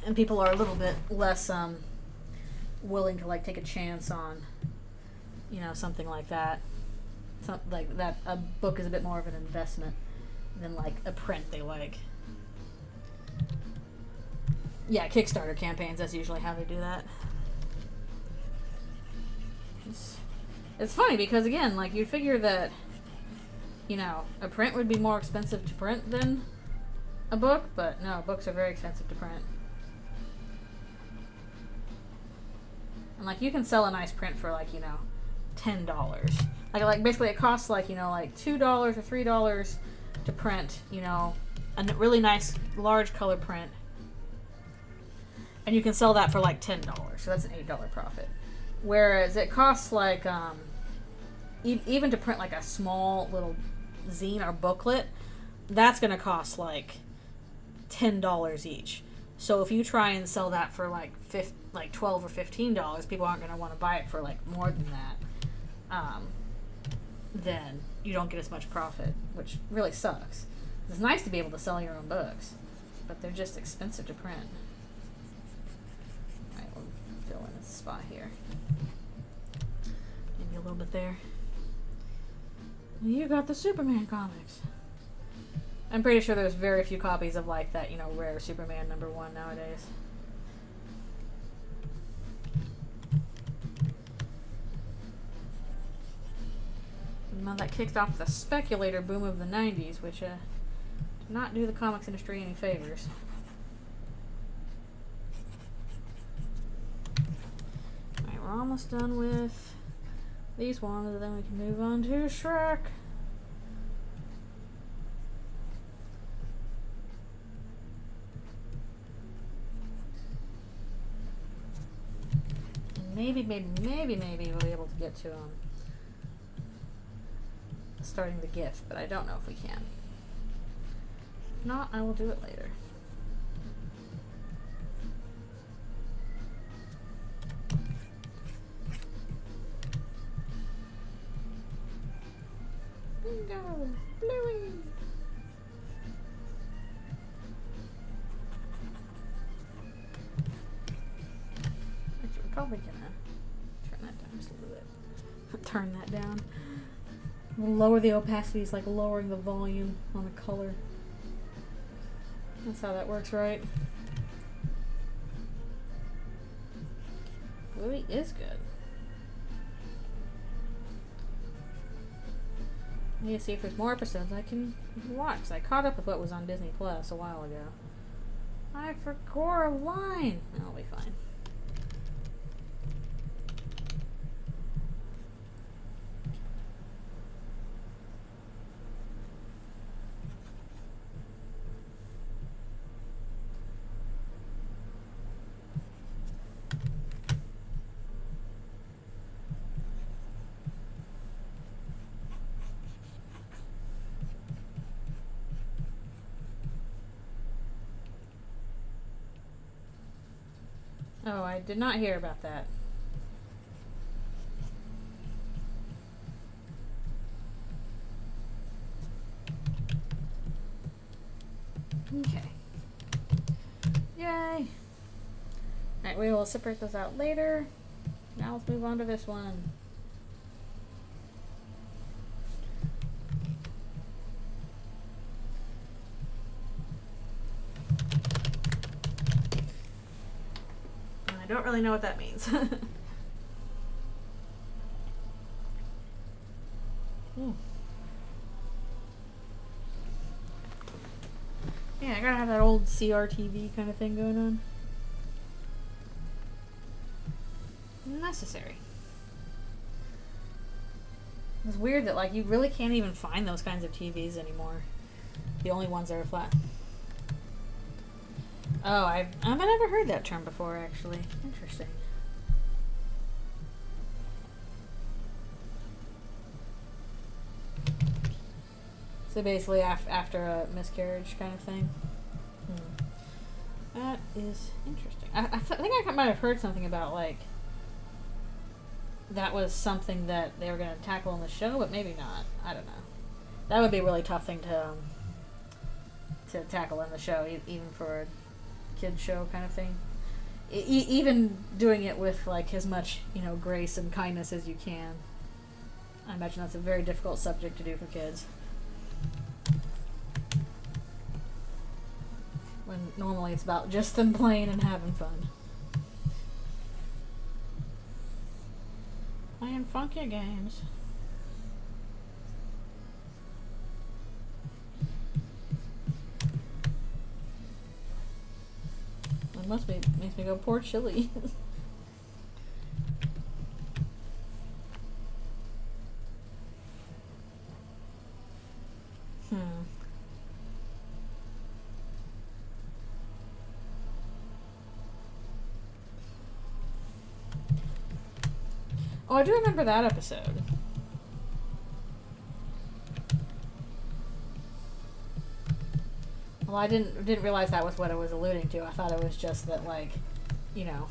And people are a little bit less willing to like take a chance on, you know, something like that. Like that, a book is a bit more of an investment than like a print they like. Yeah, Kickstarter campaigns, that's usually how they do that. It's funny because, again, like, you'd figure that, you know, a print would be more expensive to print than a book, but no, books are very expensive to print. And, like, you can sell a nice print for, like, you know, $10. Like basically it costs, like, you know, like $2 or $3 to print, you know, a really nice large color print. And you can sell that for like $10, so that's an $8 profit. Whereas it costs like, even to print like a small little zine or booklet, that's going to cost like $10 each. So if you try and sell that for like $12 or $15, people aren't going to want to buy it for like more than that. Then you don't get as much profit, which really sucks. It's nice to be able to sell your own books, but they're just expensive to print. Fill in a spot here. Maybe a little bit there. You got the Superman comics. I'm pretty sure there's very few copies of like that, you know, rare Superman #1 nowadays. Now that kicked off the speculator boom of the 90s, which did not do the comics industry any favors. We're almost done with these ones, and then we can move on to Shrek. And maybe we'll be able to get to starting the gift, but I don't know if we can. If not, I will do it later. Bingo! Bluey! Actually, we're probably gonna turn that down just a little bit. Turn that down. We'll lower the opacity, it's like lowering the volume on the color. That's how that works, right? Bluey is good. I need to see if there's more episodes I can watch. 'Cause I caught up with what was on Disney Plus a while ago. I forgot a line. That'll be fine. Oh, I did not hear about that. Okay. Alright, we will separate those out later. Now let's move on to this one. I don't really know what that means. Yeah, I gotta have that old CRTV kind of thing going on. Necessary. It's weird that like you really can't even find those kinds of TVs anymore. The only ones that are flat. Oh, I've never heard that term before actually. Interesting. So basically after a miscarriage kind of thing. That is interesting. I think I might have heard something about like that was something that they were going to tackle in the show, but maybe not. I don't know. That would be a really tough thing to tackle in the show, even for a kid show kind of thing. Even doing it with like as much, you know, grace and kindness as you can. I imagine that's a very difficult subject to do for kids. When normally it's about just them playing and having fun. Playing funky games. It makes me go, poor Chili. Oh, I do remember that episode. Well, I didn't realize that was what it was alluding to. I thought it was just that, like, you know,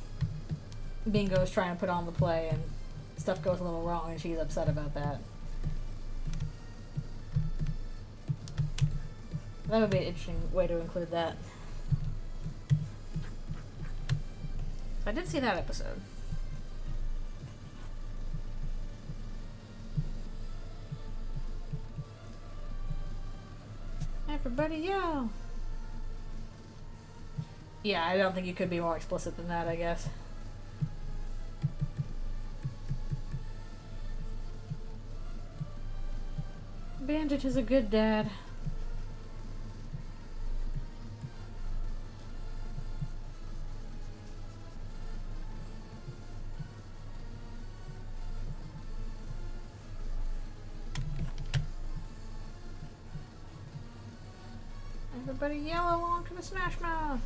Bingo's trying to put on the play and stuff goes a little wrong and she's upset about that. That would be an interesting way to include that. I did see that episode. Everybody yell! Yeah, I don't think you could be more explicit than that, I guess. Bandit is a good dad. Everybody yell along to the Smash Mouth!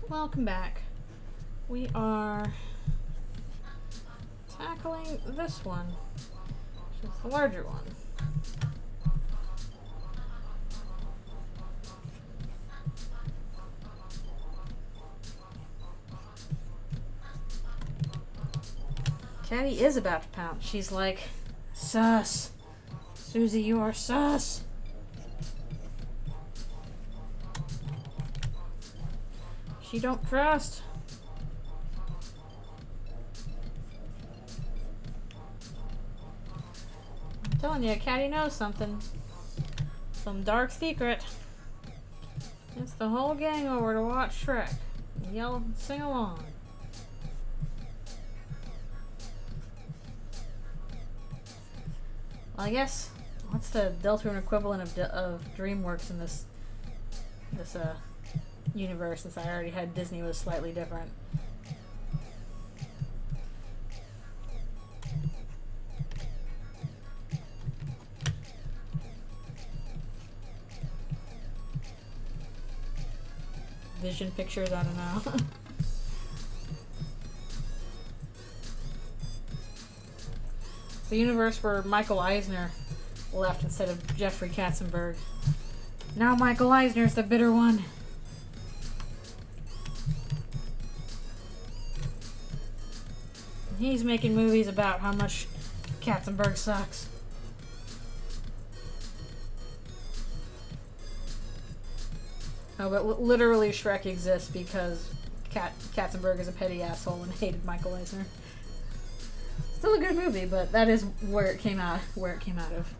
Welcome back. We are tackling this one, which is the larger one. Caddy is about to pounce. She's like, sus. Susie, you are sus. She don't trust. I'm telling you, Caddy knows something. Some dark secret. It's the whole gang over to watch Shrek. And yell, sing along. Well, I guess, what's the Deltarune equivalent of DreamWorks in this universe, since I already had Disney was slightly different. Vision Pictures, I don't know. The universe where Michael Eisner left instead of Jeffrey Katzenberg. Now Michael Eisner's the bitter one. He's making movies about how much Katzenberg sucks. Oh, but literally Shrek exists because Katzenberg is a petty asshole and hated Michael Eisner. Still a good movie, but that is where it came out of.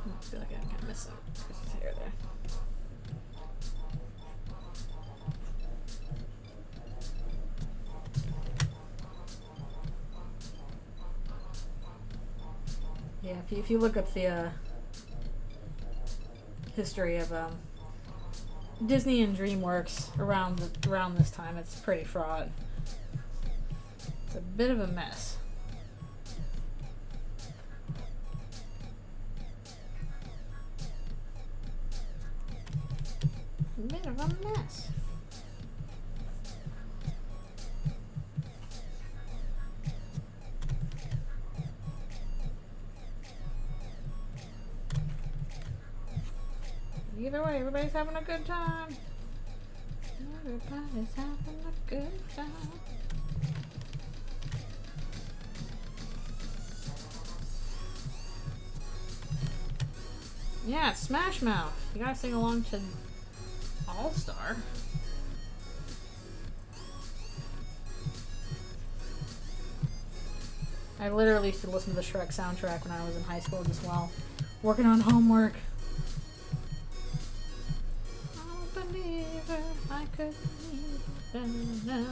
I feel like I'm gonna miss Chris's hair there. Yeah, if you look up the history of Disney and DreamWorks around this time, it's pretty fraught. It's a bit of a mess. A bit of a mess. Either way, everybody's having a good time. Everybody's having a good time. Yeah, it's Smash Mouth. You gotta sing along to All Star. I literally used to listen to the Shrek soundtrack when I was in high school just while working on homework. I could believe it.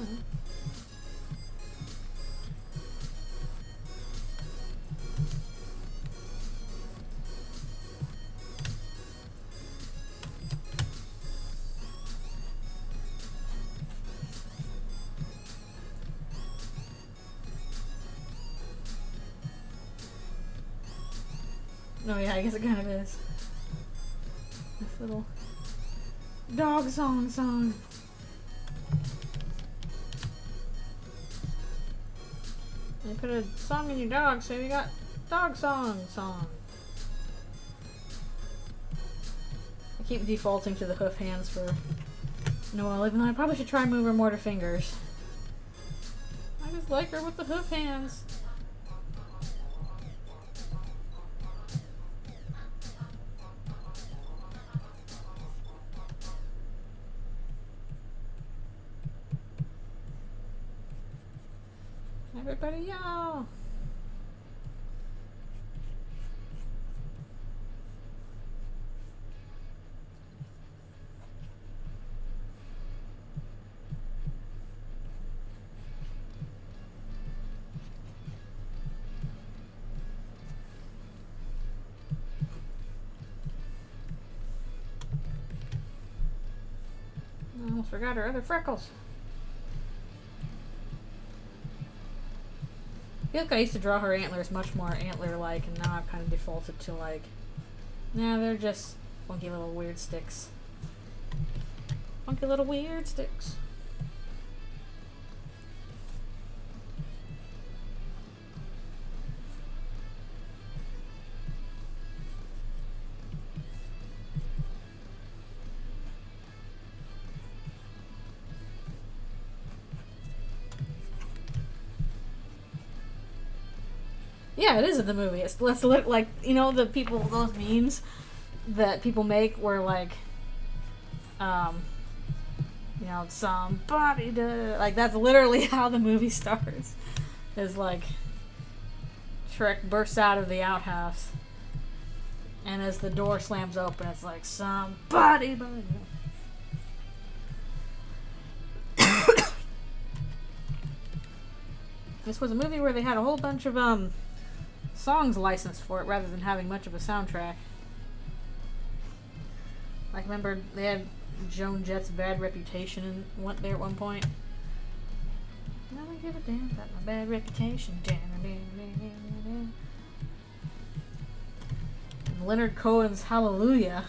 Oh yeah, I guess it kind of is. This little dog song. They put a song in your dog, so you got dog song. I keep defaulting to the hoof hands for Noelle, even though I probably should try and move her more to fingers. I just like her with the hoof hands. Everybody yell! I almost forgot her other freckles. I feel like I used to draw her antlers much more antler-like, and now I've kind of defaulted to like, nah, they're just funky little weird sticks. Funky little weird sticks. Yeah, it is in the movie. It's like, you know, the people, those memes that people make where like, you know, somebody did, like, that's literally how the movie starts. Is like Shrek bursts out of the outhouse, and as the door slams open, it's like somebody. This was a movie where they had a whole bunch of songs licensed for it rather than having much of a soundtrack. Like, remember they had Joan Jett's Bad Reputation and went there at one point. I don't give a damn about my bad reputation. And Leonard Cohen's Hallelujah.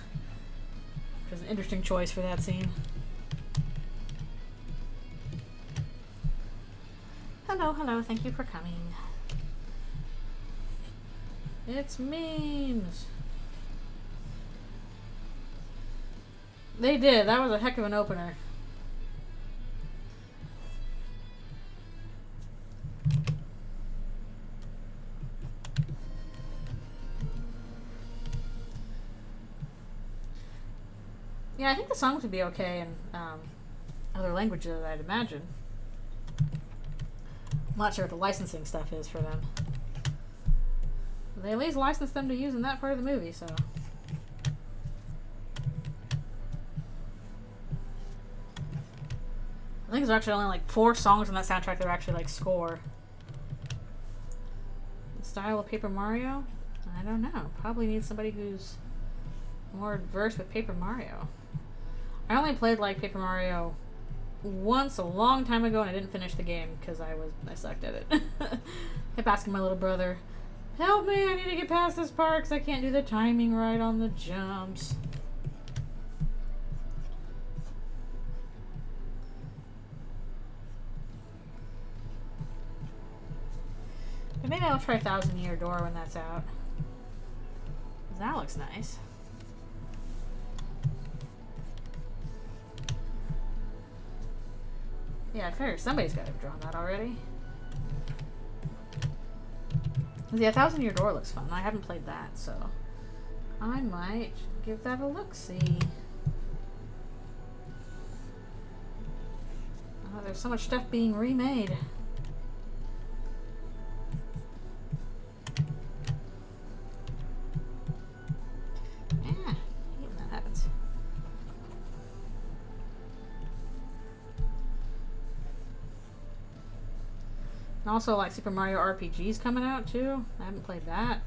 Which is an interesting choice for that scene. Hello, hello, thank you for coming. It's memes. They did. That was a heck of an opener. Yeah, I think the songs would be okay in other languages, I'd imagine. I'm not sure what the licensing stuff is for them. They at least licensed them to use in that part of the movie, so. I think there's actually only like 4 songs on that soundtrack that are actually like score. The style of Paper Mario? I don't know. Probably need somebody who's more versed with Paper Mario. I only played like Paper Mario once a long time ago, and I didn't finish the game because I sucked at it. I kept asking my little brother, "Help me! I need to get past this part because I can't do the timing right on the jumps." But maybe I'll try Thousand Year Door when that's out. 'Cause that looks nice. Yeah, I figured somebody's got to have drawn that already. Yeah, Thousand Year Door looks fun. I haven't played that, so I might give that a look-see. Oh, there's so much stuff being remade. Yeah, I hate when that happens. And also, like, Super Mario RPG's coming out, too. I haven't played that.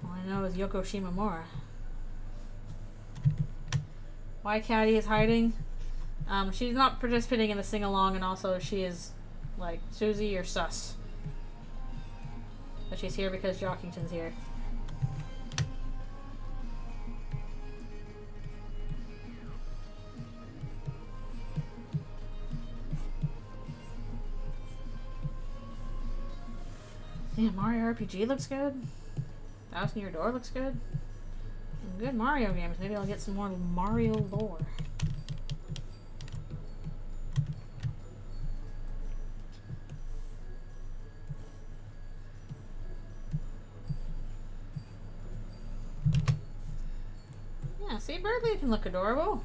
All I know is Yoko Shimomura. Why Caddy is hiding? She's not participating in the sing-along, and also she is, like, Susie or sus. But she's here because Jockington's here. Yeah, Mario RPG looks good. Thousand Year Door looks good. Some good Mario games. Maybe I'll get some more Mario lore. Yeah, see, Birdley can look adorable.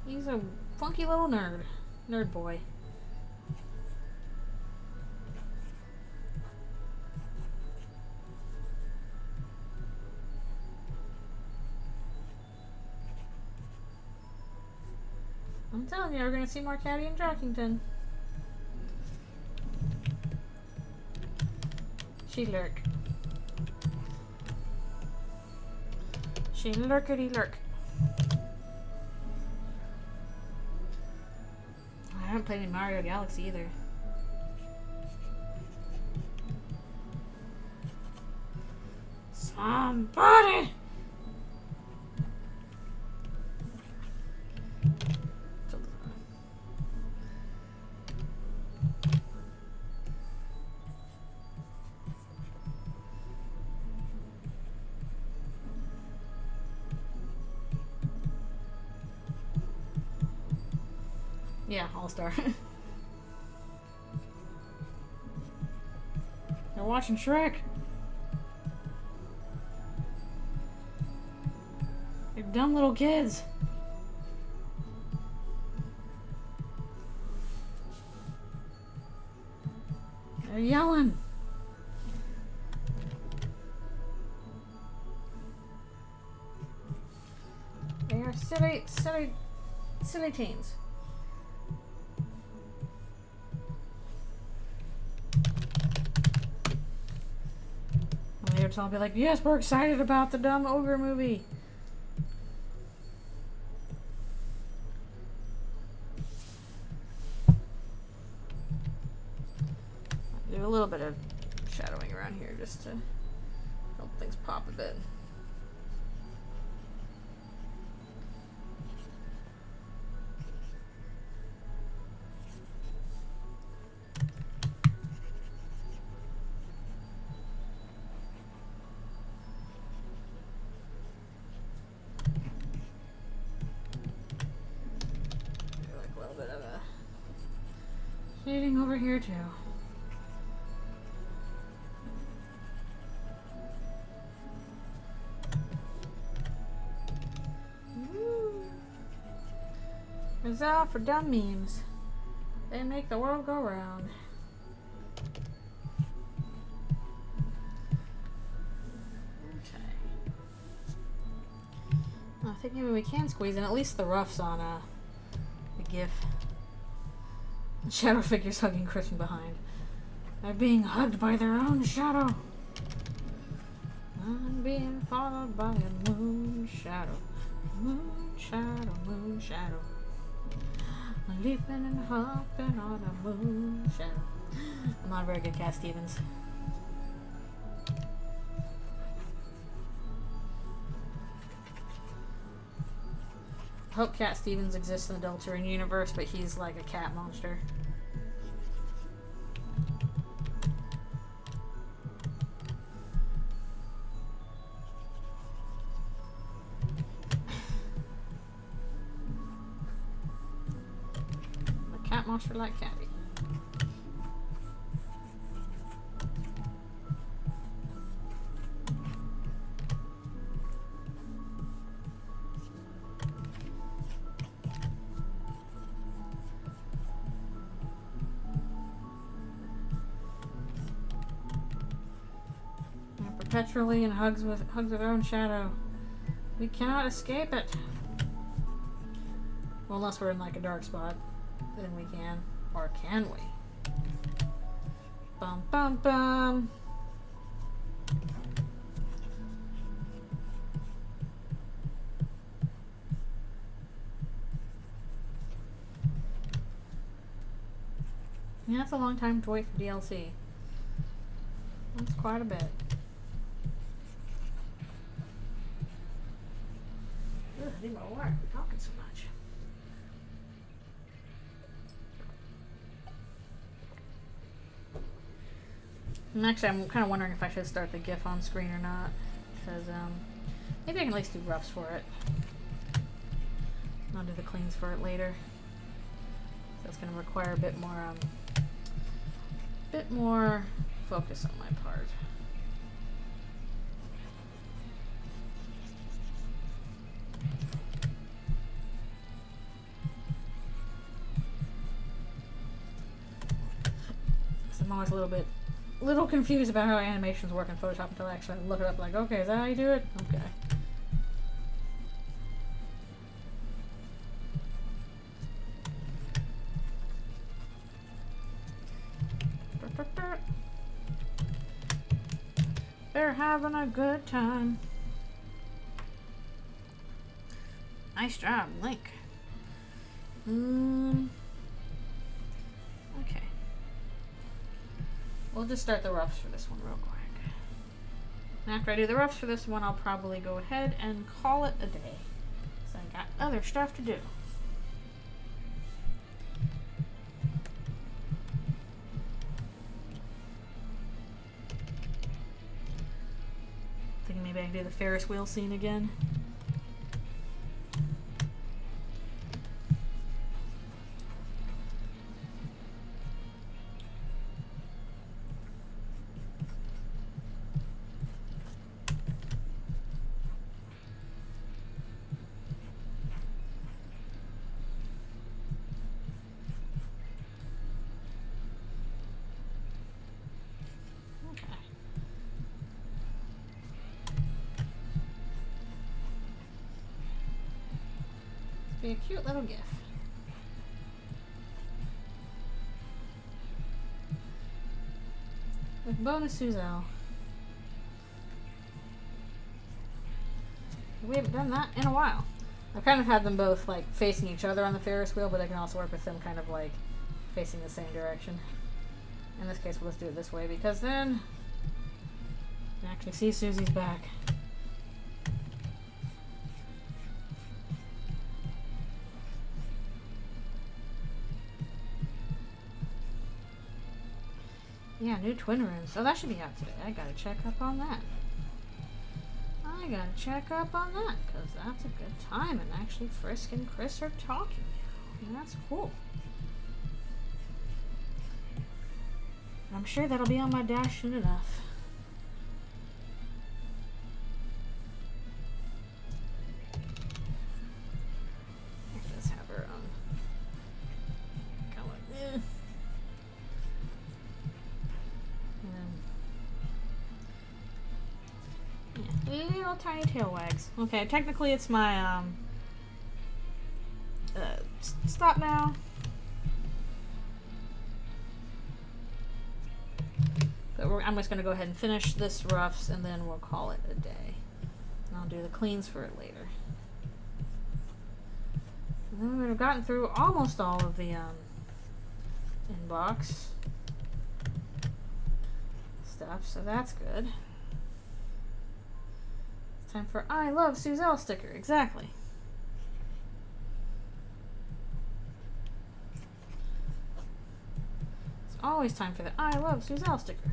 He's a funky little nerd. Nerd boy. I'm telling you, we're gonna see more Caddy and Jockington. She lurk. She lurkity lurk. I haven't played any Mario Galaxy either. Somebody! Yeah, All-Star. They're watching Shrek. They're dumb little kids. They're yelling. They are silly teens. I'll be like, yes, we're excited about the dumb ogre movie. Do a little bit of shadowing around here just to help things pop a bit. Eating over here too. It's all for dumb memes. They make the world go round. Okay. I think maybe we can squeeze in at least the roughs on the GIF. Shadow figures hugging Chris from behind. They're being hugged by their own shadow. I'm being followed by a moon shadow. Moon shadow, moon shadow. Leaping and hopping on a moon shadow. I'm not a very good Cat Stevens. I hope Cat Stevens exists in the Deltarune universe, but he's like a cat monster. A cat monster like Caddy. Perpetually in hugs with our own shadow. We cannot escape it. Well, unless we're in like a dark spot, then we can. Or can we? Bum bum bum. Yeah, that's a long time to wait for DLC. That's quite a bit. Ugh, I need my water. I'm talking so much. And actually, I'm kind of wondering if I should start the GIF on screen or not, because maybe I can at least do roughs for it. I'll do the cleans for it later. So it's going to require a bit more focus on my part. I'm always a little confused about how animations work in Photoshop until I actually look it up. Like, okay, is that how you do it? Okay. They're having a good time. Nice job, Link. Okay. We'll just start the roughs for this one real quick. And after I do the roughs for this one, I'll probably go ahead and call it a day. So I got other stuff to do. Thinking maybe I can do the Ferris wheel scene again. Be a cute little GIF. With bonus Suzel. We haven't done that in a while. I've kind of had them both like facing each other on the Ferris wheel, but I can also work with them kind of like facing the same direction. In this case, we'll just do it this way because then you can actually see Susie's back. Yeah, new twin rooms. So that should be out today. I gotta check up on that. Because that's a good time. And actually, Frisk and Chris are talking. And that's cool. I'm sure that'll be on my dash soon enough. Let's have her kind of like, yeah, little tiny tail wags. Okay, technically it's my stop now. But I'm just going to go ahead and finish this roughs, and then we'll call it a day. And I'll do the cleans for it later. And then we've gotten through almost all of the inbox stuff, so that's good. It's time for I Love Suzelle sticker. Exactly. It's always time for the I Love Suzelle sticker.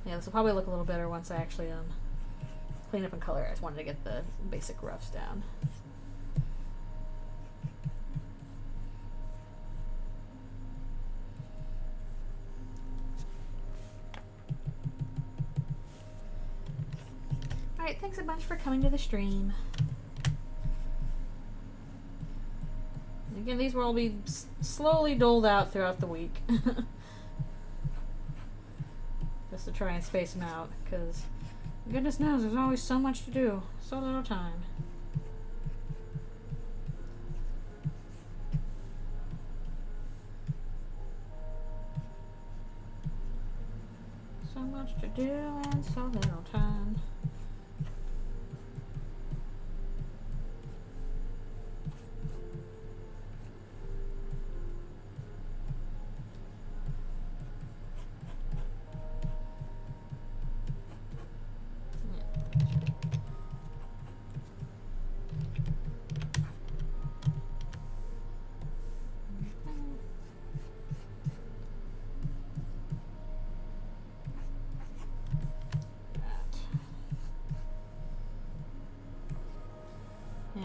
Yeah, this will probably look a little better once I actually clean up and color. I just wanted to get the basic roughs down. Alright, thanks a bunch for coming to the stream. Again, these will all be slowly doled out throughout the week. Just to try and space them out, because goodness knows there's always so much to do, so little time. So much to do and so little time.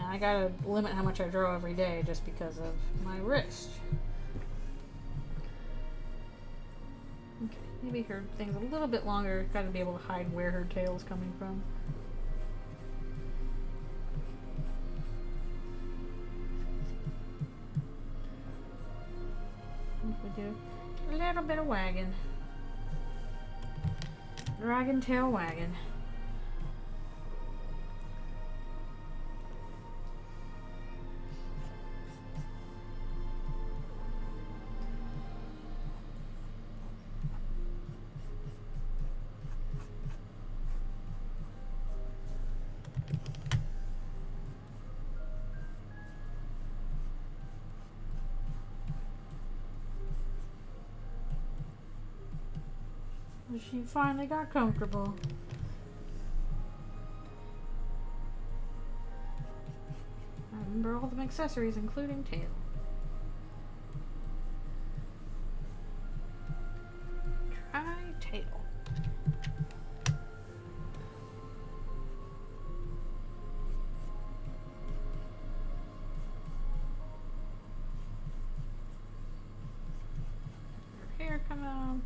I gotta limit how much I draw every day just because of my wrist. Okay, maybe her thing's a little bit longer. Gotta be able to hide where her tail's coming from. We do a little bit of wagging. Dragon tail wagging. She finally got comfortable. I remember all the accessories, including tail. Try tail. Her hair come out.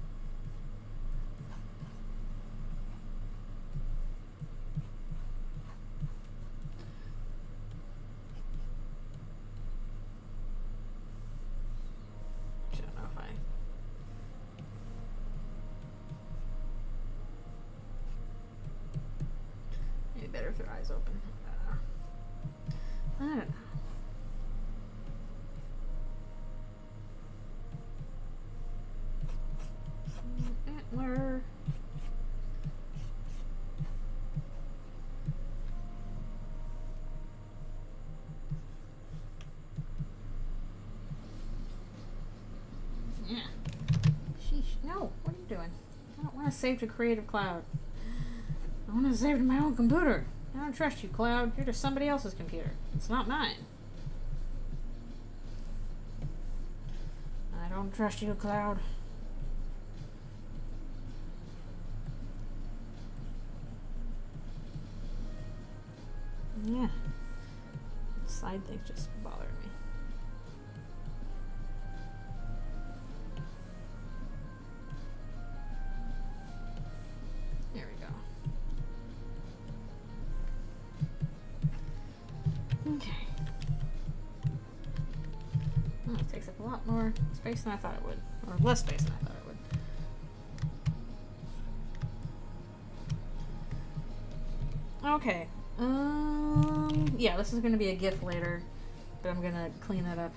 Better with your eyes open. I don't know. Antler. Yeah. Sheesh. No, what are you doing? I don't want to save to Creative Cloud. I want to save it to my own computer. I don't trust you, Cloud. You're just somebody else's computer. It's not mine. I don't trust you, Cloud. Yeah. Side things just bothering me. Okay. Oh, it takes up a lot more space than I thought it would. Or less space than I thought it would. Okay. Yeah, this is going to be a GIF later, but I'm going to clean that up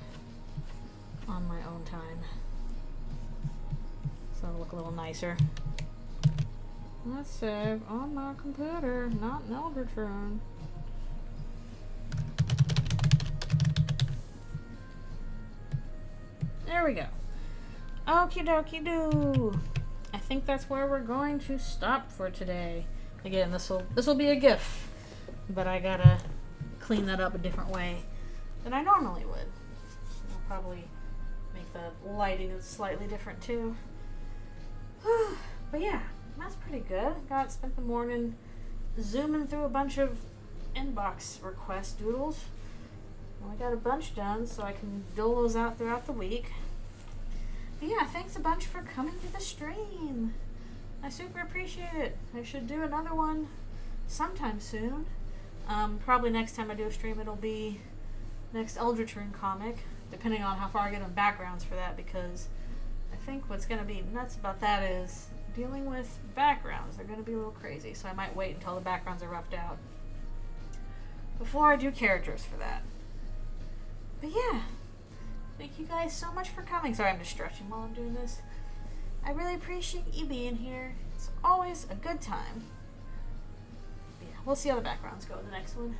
on my own time. So it'll look a little nicer. Let's save on my computer, not in Eldritchrune. There we go. Okie dokie doo. I think that's where we're going to stop for today. Again, this will be a GIF, but I gotta clean that up a different way than I normally would. I'll probably make the lighting slightly different too. But yeah, that's pretty good. Spent the morning zooming through a bunch of inbox request doodles. Well, I got a bunch done, so I can dole those out throughout the week. But yeah, thanks a bunch for coming to the stream. I super appreciate it. I should do another one sometime soon. Probably next time I do a stream, it'll be next Eldritchrune comic, depending on how far I get on backgrounds for that, because I think what's going to be nuts about that is dealing with backgrounds. They're going to be a little crazy, so I might wait until the backgrounds are roughed out before I do characters for that. But yeah, thank you guys so much for coming. Sorry, I'm just stretching while I'm doing this. I really appreciate you being here. It's always a good time. But yeah, we'll see how the backgrounds go in the next one.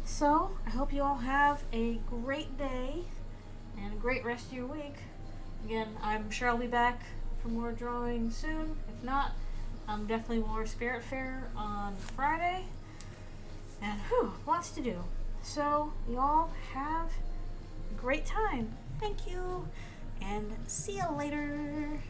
So, I hope you all have a great day and a great rest of your week. Again, I'm sure I'll be back for more drawing soon. If not, definitely more Spirit Fair on Friday. And whew, lots to do. So, y'all have a great time. Thank you, and see you later.